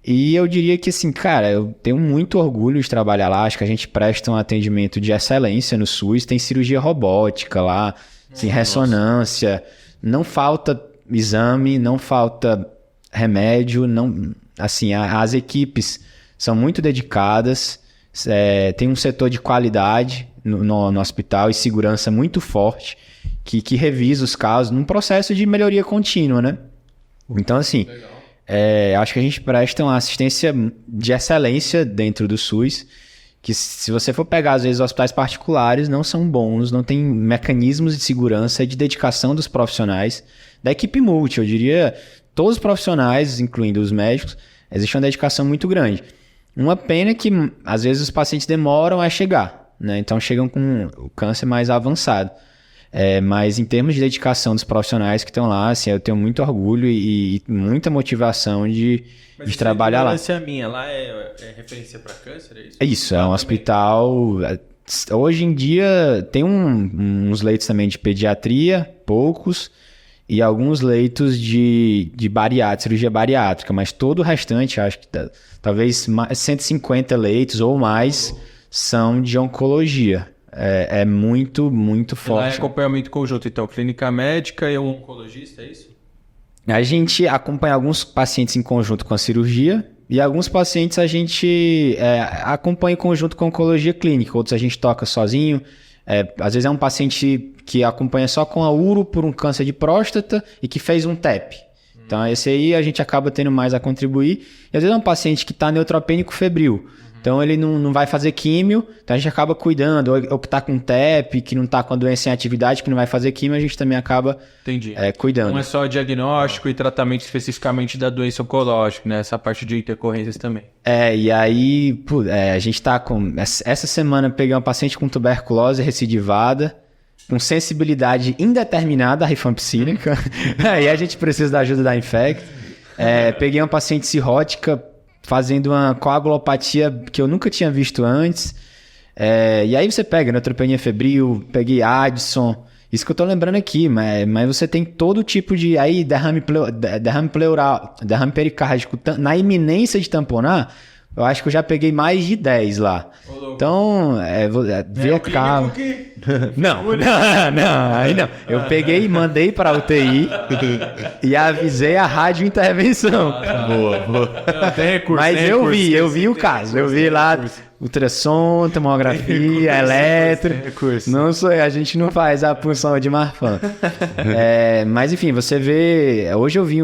E eu diria que, assim, cara, eu tenho muito orgulho de trabalhar lá. Acho que a gente presta um atendimento de excelência no SUS. Tem cirurgia robótica lá, assim, ressonância. Não falta exame, não falta remédio. Não, assim, as equipes são muito dedicadas. Tem um setor de qualidade no hospital e segurança muito forte que revisa os casos num processo de melhoria contínua, né? Então, assim... acho que a gente presta uma assistência de excelência dentro do SUS, que se você for pegar, às vezes, hospitais particulares não são bons, não tem mecanismos de segurança e de dedicação dos profissionais da equipe multi. Eu diria, todos os profissionais, incluindo os médicos, existe uma dedicação muito grande. Uma pena que, às vezes, os pacientes demoram a chegar, né? Então, chegam com o câncer mais avançado. Mas em termos de dedicação dos profissionais que estão lá, assim, eu tenho muito orgulho e muita motivação de trabalhar lá.
Mas a minha lá é referência para câncer, é isso?
É isso, é um hospital... Hoje em dia tem uns leitos também de pediatria, poucos, e alguns leitos de cirurgia bariátrica, mas todo o restante, acho que talvez 150 leitos ou mais são de oncologia. É muito, muito forte.
Lá é acompanhamento conjunto, então, clínica médica e um oncologista, é isso?
A gente acompanha alguns pacientes em conjunto com a cirurgia e alguns pacientes a gente acompanha em conjunto com a oncologia clínica, outros a gente toca sozinho. Às vezes é um paciente que acompanha só com a uro por um câncer de próstata e que fez um TEP. Então, esse aí a gente acaba tendo mais a contribuir. E às vezes é um paciente que está neutropênico febril. Então, ele não vai fazer químio, então a gente acaba cuidando. Ou que está com TEP, que não está com a doença em atividade, que não vai fazer químio, a gente também acaba cuidando.
Não é só diagnóstico e tratamento especificamente da doença oncológica, né? Essa parte de intercorrências também.
E aí, a gente está com... Essa semana peguei um paciente com tuberculose recidivada, com sensibilidade indeterminada à rifampicina. Aí a gente precisa da ajuda da Infect. Peguei uma paciente cirrótica, fazendo uma coagulopatia que eu nunca tinha visto antes. E aí você pega neutropenia febril, peguei Addison, isso que eu tô lembrando aqui, mas você tem todo tipo de... Aí derrame pleural, derrame pericárdico, na iminência de tamponar, eu acho que eu já peguei mais de 10 lá. Então, ver o carro... Não, aí não. Eu peguei e mandei para a UTI e avisei a radiointervenção.
Boa.
Tem recurso.
Mas eu vi o caso. Eu vi lá ultrassom, tomografia, elétrico. Não sou eu, a gente não faz a punção de Marfan. Mas enfim, você vê... Hoje eu vi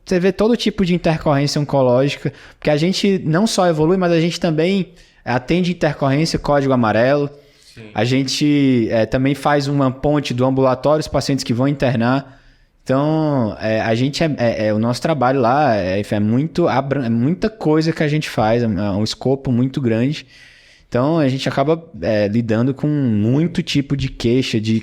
você vê todo tipo de intercorrência oncológica, porque a gente não só evolui, mas a gente também atende intercorrência código amarelo. Sim. A gente também faz uma ponte do ambulatório, os pacientes que vão internar. Então, a gente o nosso trabalho lá é muita coisa que a gente faz, é um escopo muito grande. Então, a gente acaba lidando com muito tipo de queixa, de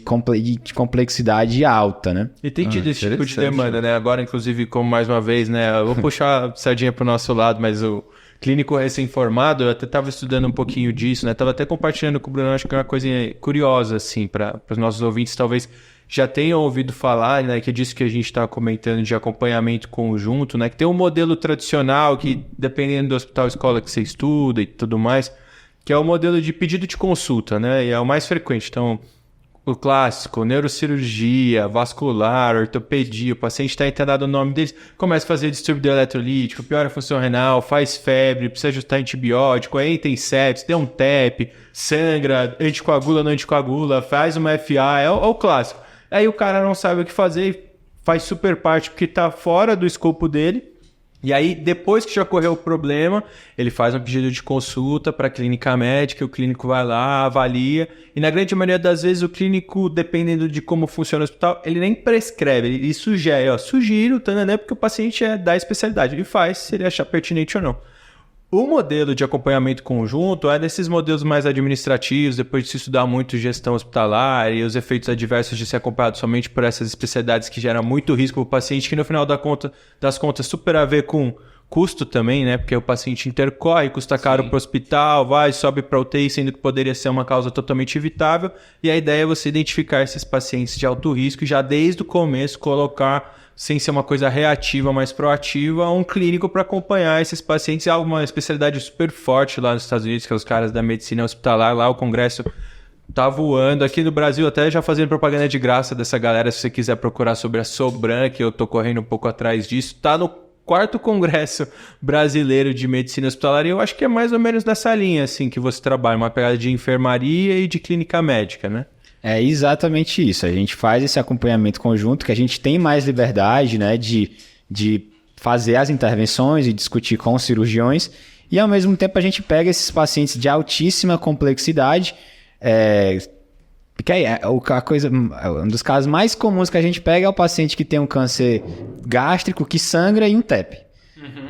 complexidade alta, né?
E tem tido esse tipo de demanda, né? Agora, inclusive, como mais uma vez, né? Eu vou puxar a sardinha pro nosso lado, mas o clínico recém-formado, eu até estava estudando um pouquinho disso, né? Estava até compartilhando com o Bruno, acho que é uma coisa curiosa, assim, para os nossos ouvintes, talvez já tenham ouvido falar, né? Que é disso que a gente está comentando de acompanhamento conjunto, né? Que tem um modelo tradicional que, dependendo do hospital, escola que você estuda e tudo mais, que é o modelo de pedido de consulta, né? E é o mais frequente. Então, o clássico, neurocirurgia, vascular, ortopedia, o paciente está internado no nome deles, começa a fazer distúrbio eletrolítico, piora a função renal, faz febre, precisa ajustar antibiótico, aí tem sepsis, tem um TEP, sangra, anticoagula, não anticoagula, faz uma FA, é o clássico. Aí o cara não sabe o que fazer, faz super parte porque está fora do escopo dele. E aí, depois que já ocorreu o problema, ele faz um pedido de consulta para a clínica médica, o clínico vai lá, avalia, e na grande maioria das vezes o clínico, dependendo de como funciona o hospital, ele nem prescreve, ele sugere, sugiro, né, porque o paciente é da especialidade, ele faz se ele achar pertinente ou não. O modelo de acompanhamento conjunto é desses modelos mais administrativos, depois de se estudar muito gestão hospitalar e os efeitos adversos de ser acompanhado somente por essas especialidades que geram muito risco para o paciente, que no final das contas super a ver com custo também, né? Porque o paciente intercorre, custa caro para o hospital, vai, sobe para UTI, sendo que poderia ser uma causa totalmente evitável. E a ideia é você identificar esses pacientes de alto risco e já desde o começo colocar, sem ser uma coisa reativa, mas proativa, um clínico para acompanhar esses pacientes. É uma especialidade super forte lá nos Estados Unidos, que é os caras da medicina hospitalar, lá o congresso tá voando. Aqui no Brasil, até já fazendo propaganda de graça dessa galera, se você quiser procurar sobre a Sobran, que eu tô correndo um pouco atrás disso, tá no 4º Congresso Brasileiro de Medicina Hospitalar, e eu acho que é mais ou menos nessa linha, assim, que você trabalha, uma pegada de enfermaria e de clínica médica, né?
É exatamente isso. A gente faz esse acompanhamento conjunto, que a gente tem mais liberdade, né, de fazer as intervenções e discutir com os cirurgiões, e ao mesmo tempo a gente pega esses pacientes de altíssima complexidade, porque aí, um dos casos mais comuns que a gente pega é o paciente que tem um câncer gástrico, que sangra e um TEP.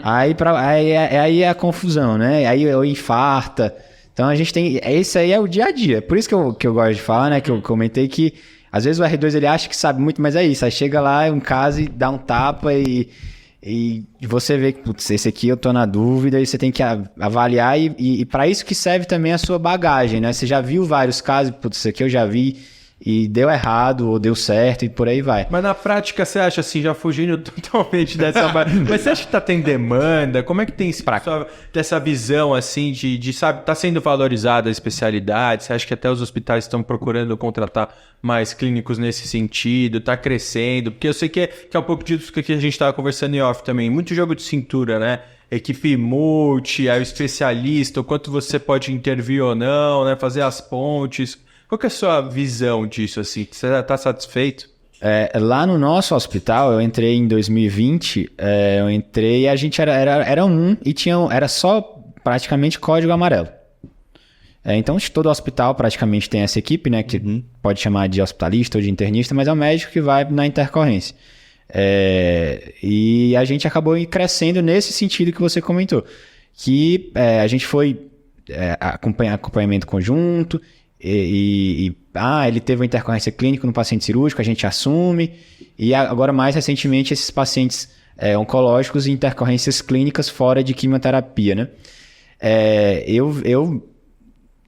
Aí é a confusão, né? Aí infarta. Então a gente tem... Esse aí é o dia a dia. Por isso que eu gosto de falar, né? Que eu comentei que às vezes o R2 ele acha que sabe muito, mas é isso. Aí chega lá, é um caso e dá um tapa e você vê que, putz, esse aqui eu tô na dúvida, e você tem que avaliar, e para isso que serve também a sua bagagem, né? Você já viu vários casos, putz, isso aqui eu já vi e deu errado ou deu certo e por aí vai.
Mas na prática você acha assim, já fugindo totalmente dessa... Mas você acha que tá tendo demanda? Como é que tem dessa visão assim de sabe, tá sendo valorizada a especialidade? Você acha que até os hospitais estão procurando contratar mais clínicos nesse sentido? Tá crescendo? Porque eu sei que é um pouco disso que a gente tava conversando em off também. Muito jogo de cintura, né? Equipe multi, aí o especialista, o quanto você pode intervir ou não, né? Fazer as pontes... Qual que é a sua visão disso, assim? Você está satisfeito?
Lá no nosso hospital, eu entrei em 2020, eu entrei e a gente era e era só praticamente código amarelo. Então, todo hospital praticamente tem essa equipe, né? Que pode chamar de hospitalista ou de internista, mas é o médico que vai na intercorrência. E a gente acabou crescendo nesse sentido que você comentou. Que a gente foi acompanhamento conjunto... ele teve uma intercorrência clínica no paciente cirúrgico, a gente assume, e agora mais recentemente esses pacientes oncológicos e intercorrências clínicas fora de quimioterapia, né?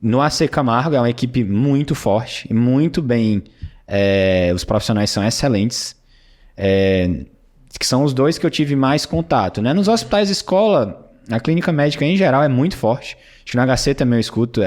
No AC Camargo é uma equipe muito forte e muito bem, os profissionais são excelentes, que são os dois que eu tive mais contato, né? Nos hospitais escola, a clínica médica em geral é muito forte. Acho que no HC também eu escuto,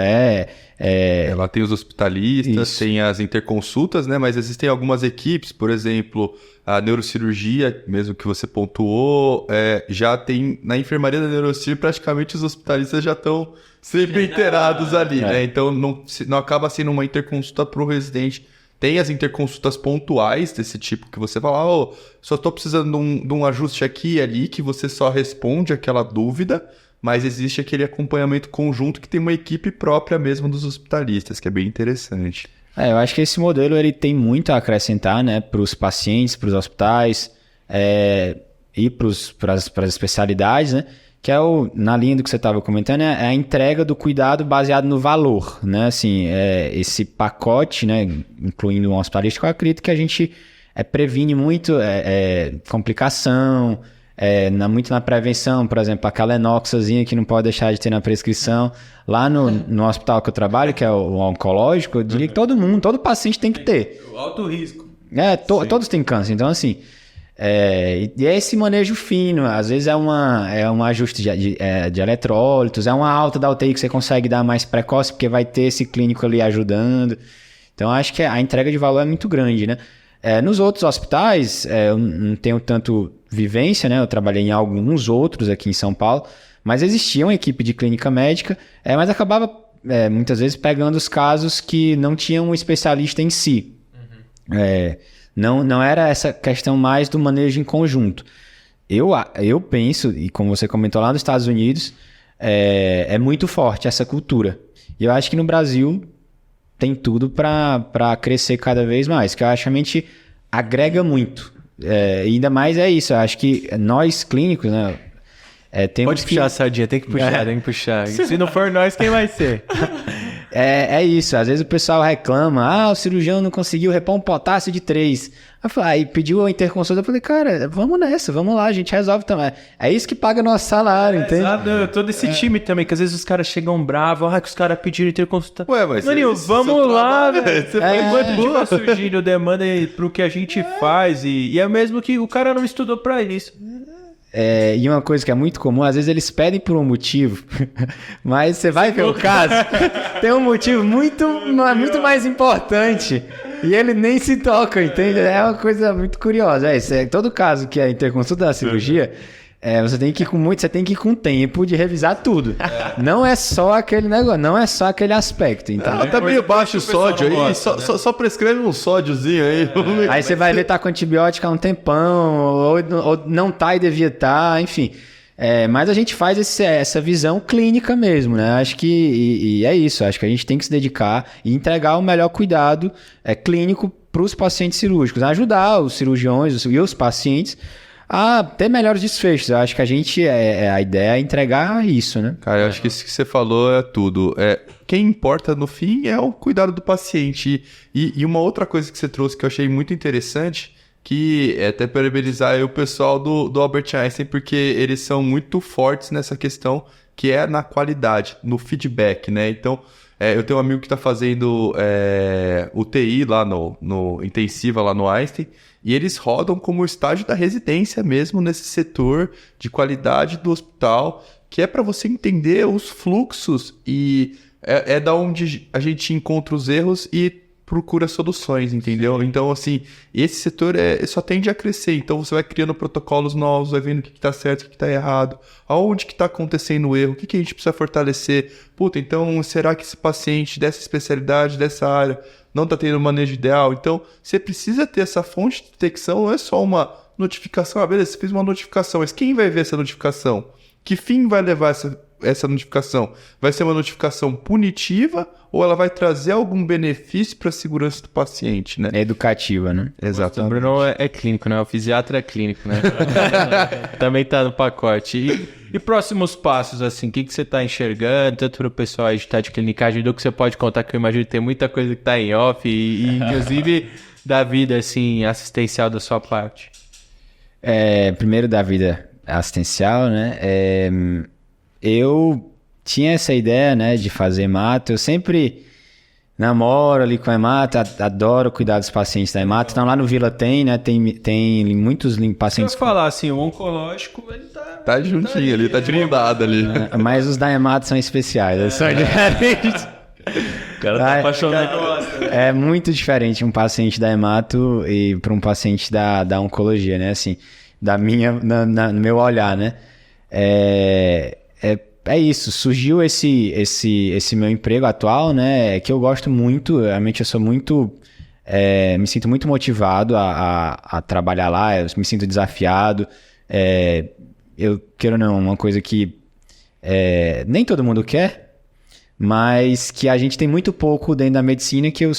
Lá tem os hospitalistas, isso. Tem as interconsultas, né? Mas existem algumas equipes, por exemplo, a neurocirurgia, mesmo que você pontuou, já tem, na enfermaria da neurocirurgia, praticamente os hospitalistas já estão sempre inteirados ali, né? Então não acaba sendo uma interconsulta para o residente. Tem as interconsultas pontuais desse tipo, que você fala, só estou precisando de um ajuste aqui e ali, que você só responde aquela dúvida, mas existe aquele acompanhamento conjunto que tem uma equipe própria mesmo dos hospitalistas, que é bem interessante.
Eu acho que esse modelo ele tem muito a acrescentar, né, para os pacientes, para os hospitais e para as especialidades, né, que na linha do que você estava comentando, é a entrega do cuidado baseado no valor, né, assim, esse pacote, né, incluindo um hospitalista, eu acredito que a gente previne muito complicação, muito na prevenção, por exemplo, aquela enoxazinha que não pode deixar de ter na prescrição. Lá no hospital que eu trabalho, que é o oncológico, eu diria que todo paciente tem que ter.
O alto risco.
Todos têm câncer, então assim... e é esse manejo fino, às vezes é um ajuste de eletrólitos, é uma alta da UTI que você consegue dar mais precoce, porque vai ter esse clínico ali ajudando. Então acho que a entrega de valor é muito grande, né? Nos outros hospitais, eu não tenho tanto vivência, né? Eu trabalhei em alguns outros aqui em São Paulo, mas existia uma equipe de clínica médica, mas acabava muitas vezes pegando os casos que não tinham um especialista em si. Não era essa questão mais do manejo em conjunto. Eu penso, e como você comentou lá nos Estados Unidos, é muito forte essa cultura. E eu acho que no Brasil tem tudo para crescer cada vez mais, que eu acho que realmente agrega muito. Ainda mais isso, eu acho que nós clínicos, né,
Pode puxar a sardinha, tem que puxar. Se não for nós, quem vai ser?
É isso, às vezes o pessoal reclama, o cirurgião não conseguiu repor um potássio de 3. Aí pediu a interconsulta, eu falei, cara, vamos nessa, vamos lá, a gente resolve também. É isso que paga nosso salário, entende?
Exato, eu tô desse time também, que às vezes os caras chegam bravos, que os caras pediram interconsulta.
Ué, mas
Maninho, vamos lá, velho.
Você
Enquanto tiver surgindo demanda pro que a gente faz, e é mesmo que o cara não estudou pra isso.
E uma coisa que é muito comum, às vezes eles pedem por um motivo, mas você vai ver o caso, tem um motivo muito mais importante e ele nem se toca, entende? É uma coisa muito curiosa. Todo caso que é interconsulta da cirurgia, você tem que ir com tempo de revisar tudo. Não é só aquele negócio, não é só aquele aspecto. Então,
tá meio baixo o sódio aí, só prescreve um sódiozinho aí.
Aí você vai ver tá com antibiótico há um tempão, ou não tá e devia estar, enfim. Mas a gente faz essa visão clínica mesmo, né? Acho que e é isso, acho que a gente tem que se dedicar e entregar o melhor cuidado clínico para os pacientes cirúrgicos, ajudar os cirurgiões e os pacientes a ter melhores desfechos. Eu acho que a ideia é entregar isso, né?
Cara, eu acho que isso que você falou é tudo. Quem importa no fim é o cuidado do paciente. E uma outra coisa que você trouxe que eu achei muito interessante, que é até parabenizar o pessoal do Albert Einstein, porque eles são muito fortes nessa questão que é na qualidade, no feedback, né? Então, eu tenho um amigo que está fazendo UTI lá no intensiva lá no Einstein, e eles rodam como estágio da residência mesmo nesse setor de qualidade do hospital, que é para você entender os fluxos e é da onde a gente encontra os erros e procura soluções, entendeu? Sim. Então, assim, esse setor só tende a crescer. Então, você vai criando protocolos novos, vai vendo o que está certo, o que está errado, aonde que está acontecendo o erro, o que a gente precisa fortalecer. Então, será que esse paciente dessa especialidade, dessa área, não está tendo o manejo ideal? Então, você precisa ter essa fonte de detecção, não é só uma notificação. Beleza, você fez uma notificação, mas quem vai ver essa notificação? Que fim vai levar essa notificação? Vai ser uma notificação punitiva ou ela vai trazer algum benefício para a segurança do paciente, né?
É educativa, né?
Exatamente.
O Bruno é clínico, né? O fisiatra é clínico, né? Também tá no pacote. E próximos passos, assim, o que você tá enxergando, tanto para o pessoal aí de estar de clinicagem, do que você pode contar, que eu imagino que tem muita coisa que tá em off, e inclusive da vida, assim, assistencial da sua parte.
Primeiro da vida assistencial, né? Eu tinha essa ideia, né, de fazer hemato. Eu sempre namoro ali com a hemato, adoro cuidar dos pacientes da hemato. Então lá no Vila tem, né, tem muitos pacientes...
Se eu falar assim, o oncológico, ele
tá juntinho ali, tá de mão dada ali.
Mas os da hemato são especiais, são diferentes.
O cara tá apaixonado.
É muito diferente um paciente da hemato e para um paciente da oncologia, né, assim, no meu olhar, né. É isso, surgiu esse meu emprego atual, né, que eu gosto muito, realmente eu sou muito, me sinto muito motivado a trabalhar lá, eu me sinto desafiado, eu quero não, uma coisa que nem todo mundo quer, mas que a gente tem muito pouco dentro da medicina, que eu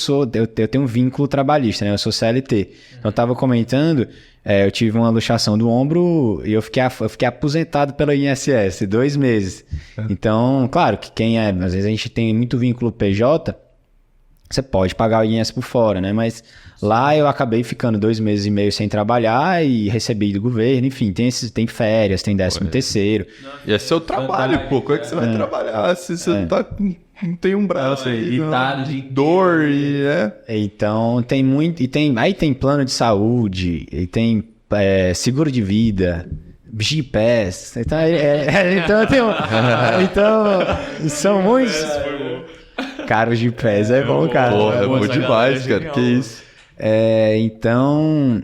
tenho um vínculo trabalhista, né, eu sou CLT, então eu estava comentando... eu tive uma luxação do ombro e eu fiquei aposentado pela INSS 2 meses. Então, claro que às vezes a gente tem muito vínculo PJ, você pode pagar o INSS por fora, né? Mas lá eu acabei ficando 2 meses e meio sem trabalhar e recebi do governo, enfim, tem férias, tem 13º.
E é seu trabalho, pô. Como é que você vai trabalhar se você não tem um braço aí, de dor
Então tem muito, aí tem plano de saúde, e tem seguro de vida, GPS, então são muitos caros de pés, bom, cara.
Porra, é bom demais, cara, que isso.
Então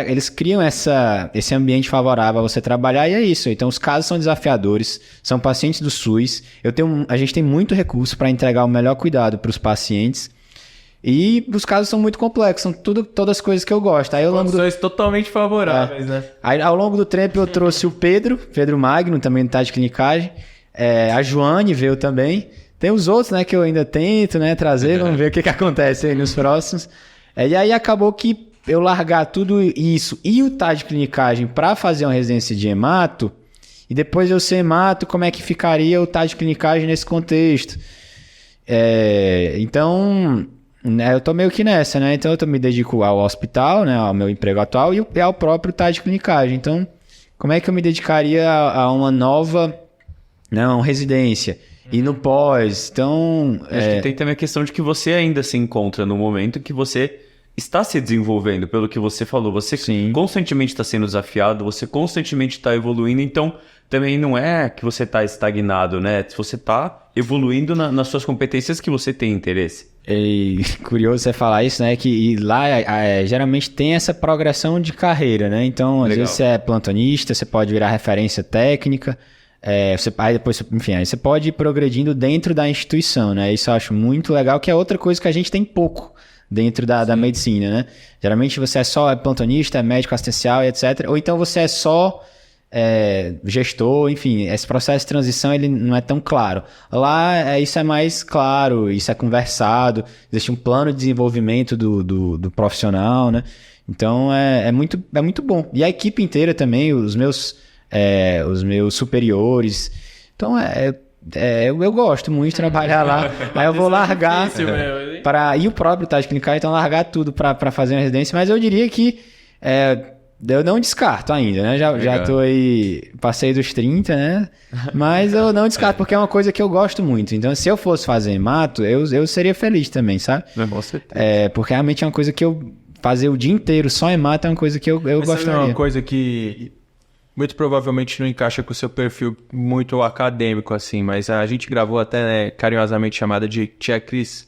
eles criam esse ambiente favorável a você trabalhar, e é isso. Então os casos são desafiadores, são pacientes do SUS. A gente tem muito recurso para entregar o melhor cuidado para os pacientes, e os casos são muito complexos, são todas as coisas que eu gosto. Aí,
condições totalmente favoráveis, né?
Aí ao longo do tempo eu trouxe o Pedro Magno, também do de clinicagem, a Joane veio também. Tem os outros, né, que eu ainda tento, né, trazer, vamos ver o que acontece aí nos próximos. E aí acabou que eu largar tudo isso e o de clinicagem para fazer uma residência de hemato, E depois eu ser hemato, como é que ficaria o TAD de clinicagem nesse contexto? Então, né, eu tô meio que nessa, né? Então eu me dedico ao hospital, né, ao meu emprego atual e ao próprio TAD de clinicagem. Então, como é que eu me dedicaria a uma nova, né, uma residência? E no pós, então...
Acho que tem também a questão de que você ainda se encontra no momento que você está se desenvolvendo, pelo que você falou. Você constantemente está sendo desafiado, você constantemente está evoluindo, então também não é que você está estagnado, né? Você está evoluindo nas suas competências que você tem interesse.
E curioso você falar isso, né? Que lá geralmente tem essa progressão de carreira, né? Então, às vezes você é plantonista, você pode virar referência técnica... aí depois, enfim, aí você pode ir progredindo dentro da instituição, né? Isso eu acho muito legal, que é outra coisa que a gente tem pouco dentro da medicina, né? Geralmente você é só plantonista, médico assistencial e etc. Ou então você é só gestor, enfim, esse processo de transição ele não é tão claro. Lá isso é mais claro, isso é conversado, existe um plano de desenvolvimento do profissional, né? Então é muito bom. E a equipe inteira também, os meus superiores. Então, eu gosto muito de trabalhar lá. Aí eu vou largar e o próprio TAD clinicagem, então largar tudo para fazer uma residência. Mas eu diria que eu não descarto ainda, né? Já tô aí, passei dos 30, né? Mas eu não descarto, porque é uma coisa que eu gosto muito. Então, se eu fosse fazer hemato, eu seria feliz também, sabe?
Com certeza.
Porque realmente é uma coisa que fazer o dia inteiro só hemato é uma coisa que eu gostaria.
É uma coisa que... muito provavelmente não encaixa com o seu perfil muito acadêmico, assim, mas a gente gravou até, né, carinhosamente chamada de Tia Cris,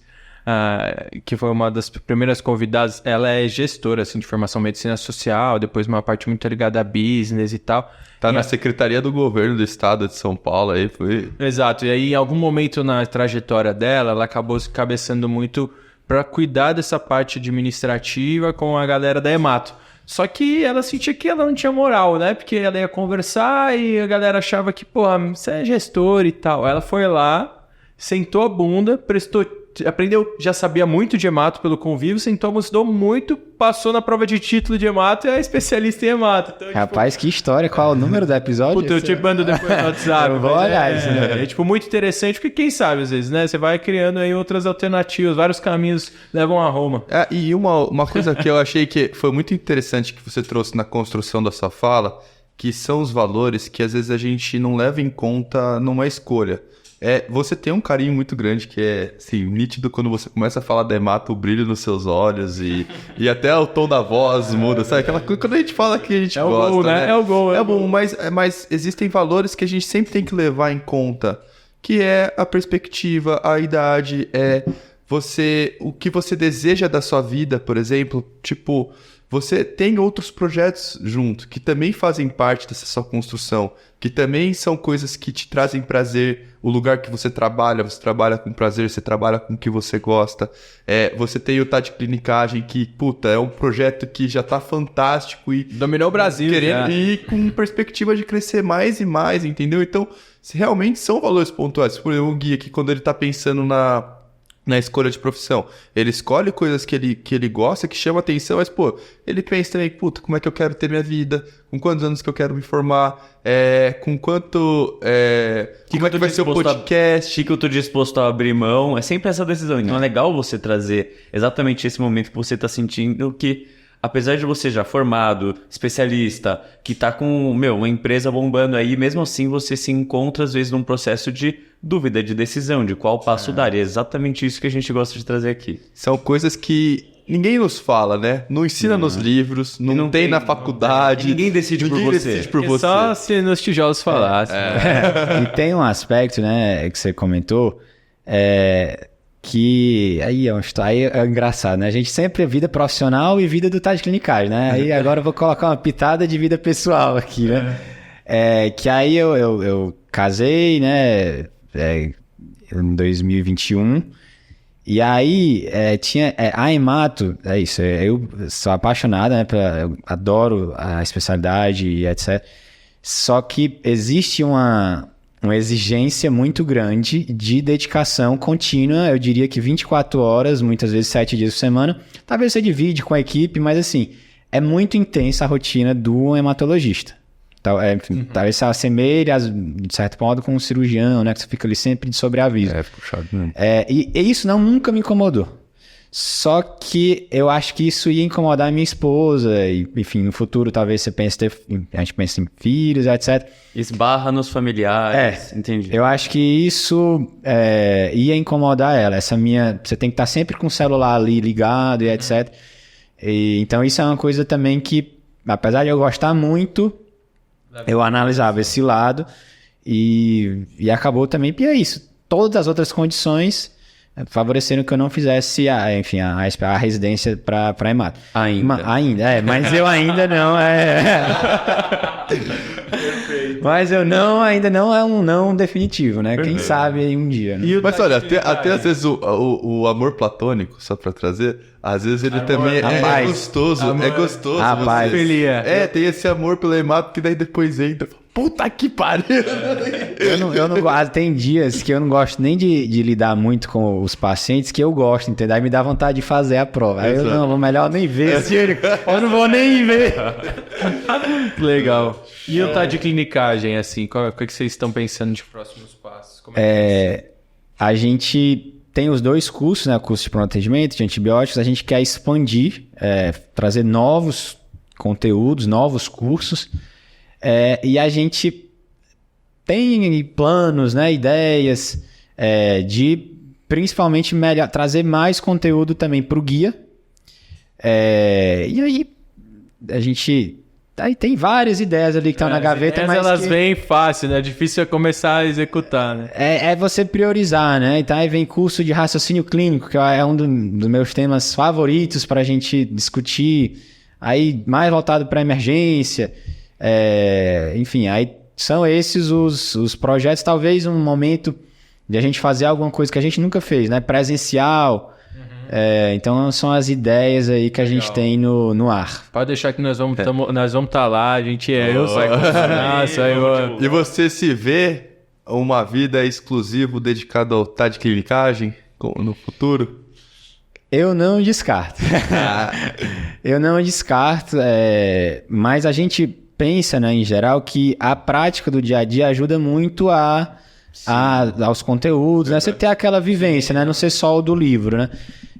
que foi uma das primeiras convidadas. Ela é gestora, assim, de formação em medicina social, depois uma parte muito ligada a business e tal.
Tá na Secretaria do Governo do Estado de São Paulo aí, foi...
Exato, e aí em algum momento na trajetória dela, ela acabou se cabeçando muito para cuidar dessa parte administrativa com a galera da Hemato. Só que ela sentia que ela não tinha moral, né? Porque ela ia conversar e a galera achava que, pô, você é gestor e tal. Ela foi lá, sentou a bunda, aprendeu, já sabia muito de hemato pelo convívio, sentou, estudou muito, passou na prova de título de hemato e é especialista em hemato. Então,
rapaz, que história, qual é o número do episódio?
Puta, eu te mando depois no WhatsApp.
Eu vou olhar isso, né?
É tipo muito interessante, porque quem sabe às vezes, né? Você vai criando aí outras alternativas, vários caminhos levam a Roma.
E uma coisa que eu achei que foi muito interessante que você trouxe na construção da sua fala, que são os valores que às vezes a gente não leva em conta numa escolha. Você tem um carinho muito grande que é, assim, nítido quando você começa a falar da hemato, o brilho nos seus olhos e até o tom da voz muda, sabe? Aquela coisa, quando a gente fala que a gente gosta,
gol, né? É o gol.
É bom, mas existem valores que a gente sempre tem que levar em conta, que é a perspectiva, a idade, o que você deseja da sua vida, por exemplo, tipo... Você tem outros projetos junto, que também fazem parte dessa sua construção, que também são coisas que te trazem prazer, o lugar que você trabalha com prazer, você trabalha com o que você gosta. Você tem o TAD Clinicagem, que, puta, é um projeto que já tá fantástico e...
dominou o Brasil.
Querendo ir com perspectiva de crescer mais e mais, entendeu? Então, realmente são valores pontuais. Por exemplo, o Gui aqui, quando ele tá pensando na escolha de profissão. Ele escolhe coisas que ele gosta, que chama atenção, mas, pô, ele pensa também, puta, como é que eu quero ter minha vida? Com quantos anos que eu quero me formar? Com quanto... como é que vai ser o podcast?
O que eu tô disposto a abrir mão? É sempre essa decisão. Então é legal você trazer exatamente esse momento que você tá sentindo que, apesar de você já formado, especialista, que tá com, uma empresa bombando aí, mesmo assim você se encontra, às vezes, num processo de dúvida, de decisão, de qual passo dar. E é exatamente isso que a gente gosta de trazer aqui.
São coisas que ninguém nos fala, né? Não ensina nos livros, não tem na faculdade.
Ninguém decide por você.
Só se nos tijolos falasse.
E tem um aspecto, né, que você comentou, que aí é engraçado, né? A gente sempre é vida profissional e vida do TAD Clinicagem, né? Aí agora eu vou colocar uma pitada de vida pessoal aqui, né? Que aí eu casei, né? Em 2021. E aí tinha a hemato, isso, eu sou apaixonado, né? Eu adoro a especialidade e etc. Só que existe uma exigência muito grande de dedicação contínua, eu diria que 24 horas, muitas vezes 7 dias por semana. Talvez você divide com a equipe, mas assim, é muito intensa a rotina do hematologista. Enfim, talvez se assemelhe, de certo modo, com um cirurgião, né? Que você fica ali sempre de sobreaviso.
Puxado mesmo.
E isso nunca me incomodou. Só que eu acho que isso ia incomodar a minha esposa. E, enfim, no futuro talvez a gente pense em filhos, etc.
Esbarra nos familiares, entendi.
Eu acho que isso ia incomodar ela. Você tem que estar sempre com o celular ali ligado e etc. Então isso é uma coisa também que, apesar de eu gostar muito, eu analisava esse lado e acabou também. E é isso. Todas as outras condições favoreceram que eu não fizesse a residência para EMAT.
Ainda.
Mas eu ainda não. Mas ainda não é um não definitivo, né? Quem sabe aí um dia. Né?
Mas olha, até às vezes o amor platônico, só pra trazer, às vezes ele também é gostoso. É gostoso.
Rapaz.
Tem esse amor pelo EMAT que daí depois entra. Puta que pariu!
Eu não gosto. Tem dias que eu não gosto nem de lidar muito com os pacientes, que eu gosto, entendeu? Aí me dá vontade de fazer a prova. Aí melhor nem ver. Eu não vou nem ver.
Legal. E o de clinicagem, assim, o que vocês estão pensando de próximos passos?
A gente tem os 2 cursos, né? O curso de pronto atendimento, de antibióticos. A gente quer expandir, trazer novos conteúdos, novos cursos. E a gente tem planos, né, ideias de principalmente trazer mais conteúdo também para o guia. E aí a gente tem várias ideias ali que estão na gaveta, mas
elas vêm fácil, né? Difícil é começar a executar, né?
É você priorizar, né? Então aí vem curso de raciocínio clínico, que é um dos meus temas favoritos para a gente discutir, aí mais voltado para emergência. Enfim, aí são esses os projetos, talvez um momento de a gente fazer alguma coisa que a gente nunca fez, né? Presencial. Então são as ideias aí que a gente tem no ar.
Pode deixar que nós vamos estar lá, a gente
E você se vê uma vida exclusiva dedicada ao de clinicagem no futuro?
Eu não descarto. Mas a gente pensa, né, em geral, que a prática do dia a dia ajuda muito aos conteúdos, né? Você ter aquela vivência, né? Não ser só o do livro, né?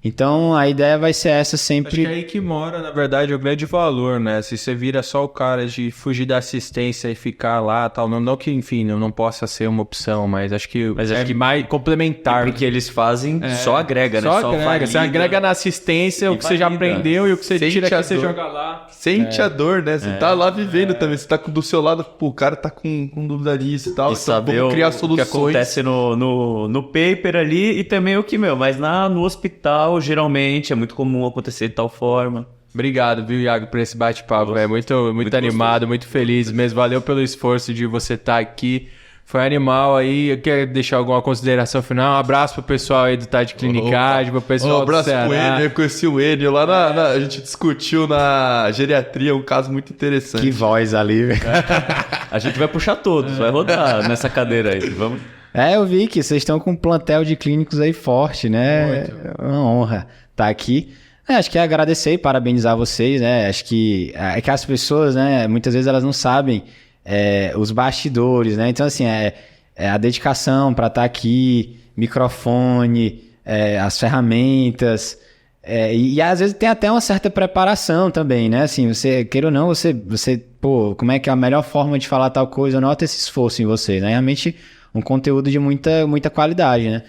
Então, a ideia vai ser essa sempre...
Acho que é aí que mora, na verdade, o grande valor, né? Se você vira só o cara de fugir da assistência e ficar lá, tal, não que, enfim, não possa ser uma opção, mas acho que mais complementar.
Porque eles fazem, só agrega, né?
Só agrega. Você agrega na assistência o que você já aprendeu e o que você tira aqui, você joga lá.
Sente a dor, né? Você tá lá vivendo também. Você tá do seu lado, o cara tá com dúvida disso e tal.
E saber
criar soluções.
O que acontece no paper ali e também o que, mas no hospital, geralmente, é muito comum acontecer de tal forma.
Obrigado, viu, Iago, por esse bate-papo. Muito animado, gostoso. Muito feliz mesmo. Valeu pelo esforço de você estar aqui. Foi animal aí. Quer deixar alguma consideração final? Um abraço pro pessoal aí do de Clinicagem, pro pessoal
do Ceará. Um abraço pro Enio. Eu conheci o Enio lá a gente discutiu na geriatria, um caso muito interessante.
Que voz ali, velho.
A gente vai puxar todos, vai rodar nessa cadeira aí. Vamos...
eu vi que vocês estão com um plantel de clínicos aí forte, né? É uma honra estar aqui. Acho que é agradecer e parabenizar vocês, né? Acho que as pessoas, né, muitas vezes elas não sabem os bastidores, né? Então, assim, a dedicação para estar aqui, microfone, as ferramentas, e às vezes tem até uma certa preparação também, né? Assim, você, queira ou não, você como é que é a melhor forma de falar tal coisa? Nota esse esforço em você, né? Realmente um conteúdo de muita qualidade, né?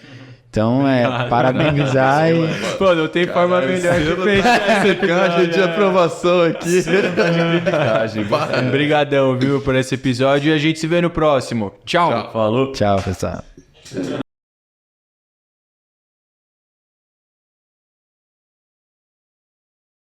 Então, parabenizar e...
Pô, não tem forma melhor de fechar esse
caixa de aprovação aqui.
Obrigadão, viu, por esse episódio. E a gente se vê no próximo. Tchau.
Falou.
Tchau, pessoal.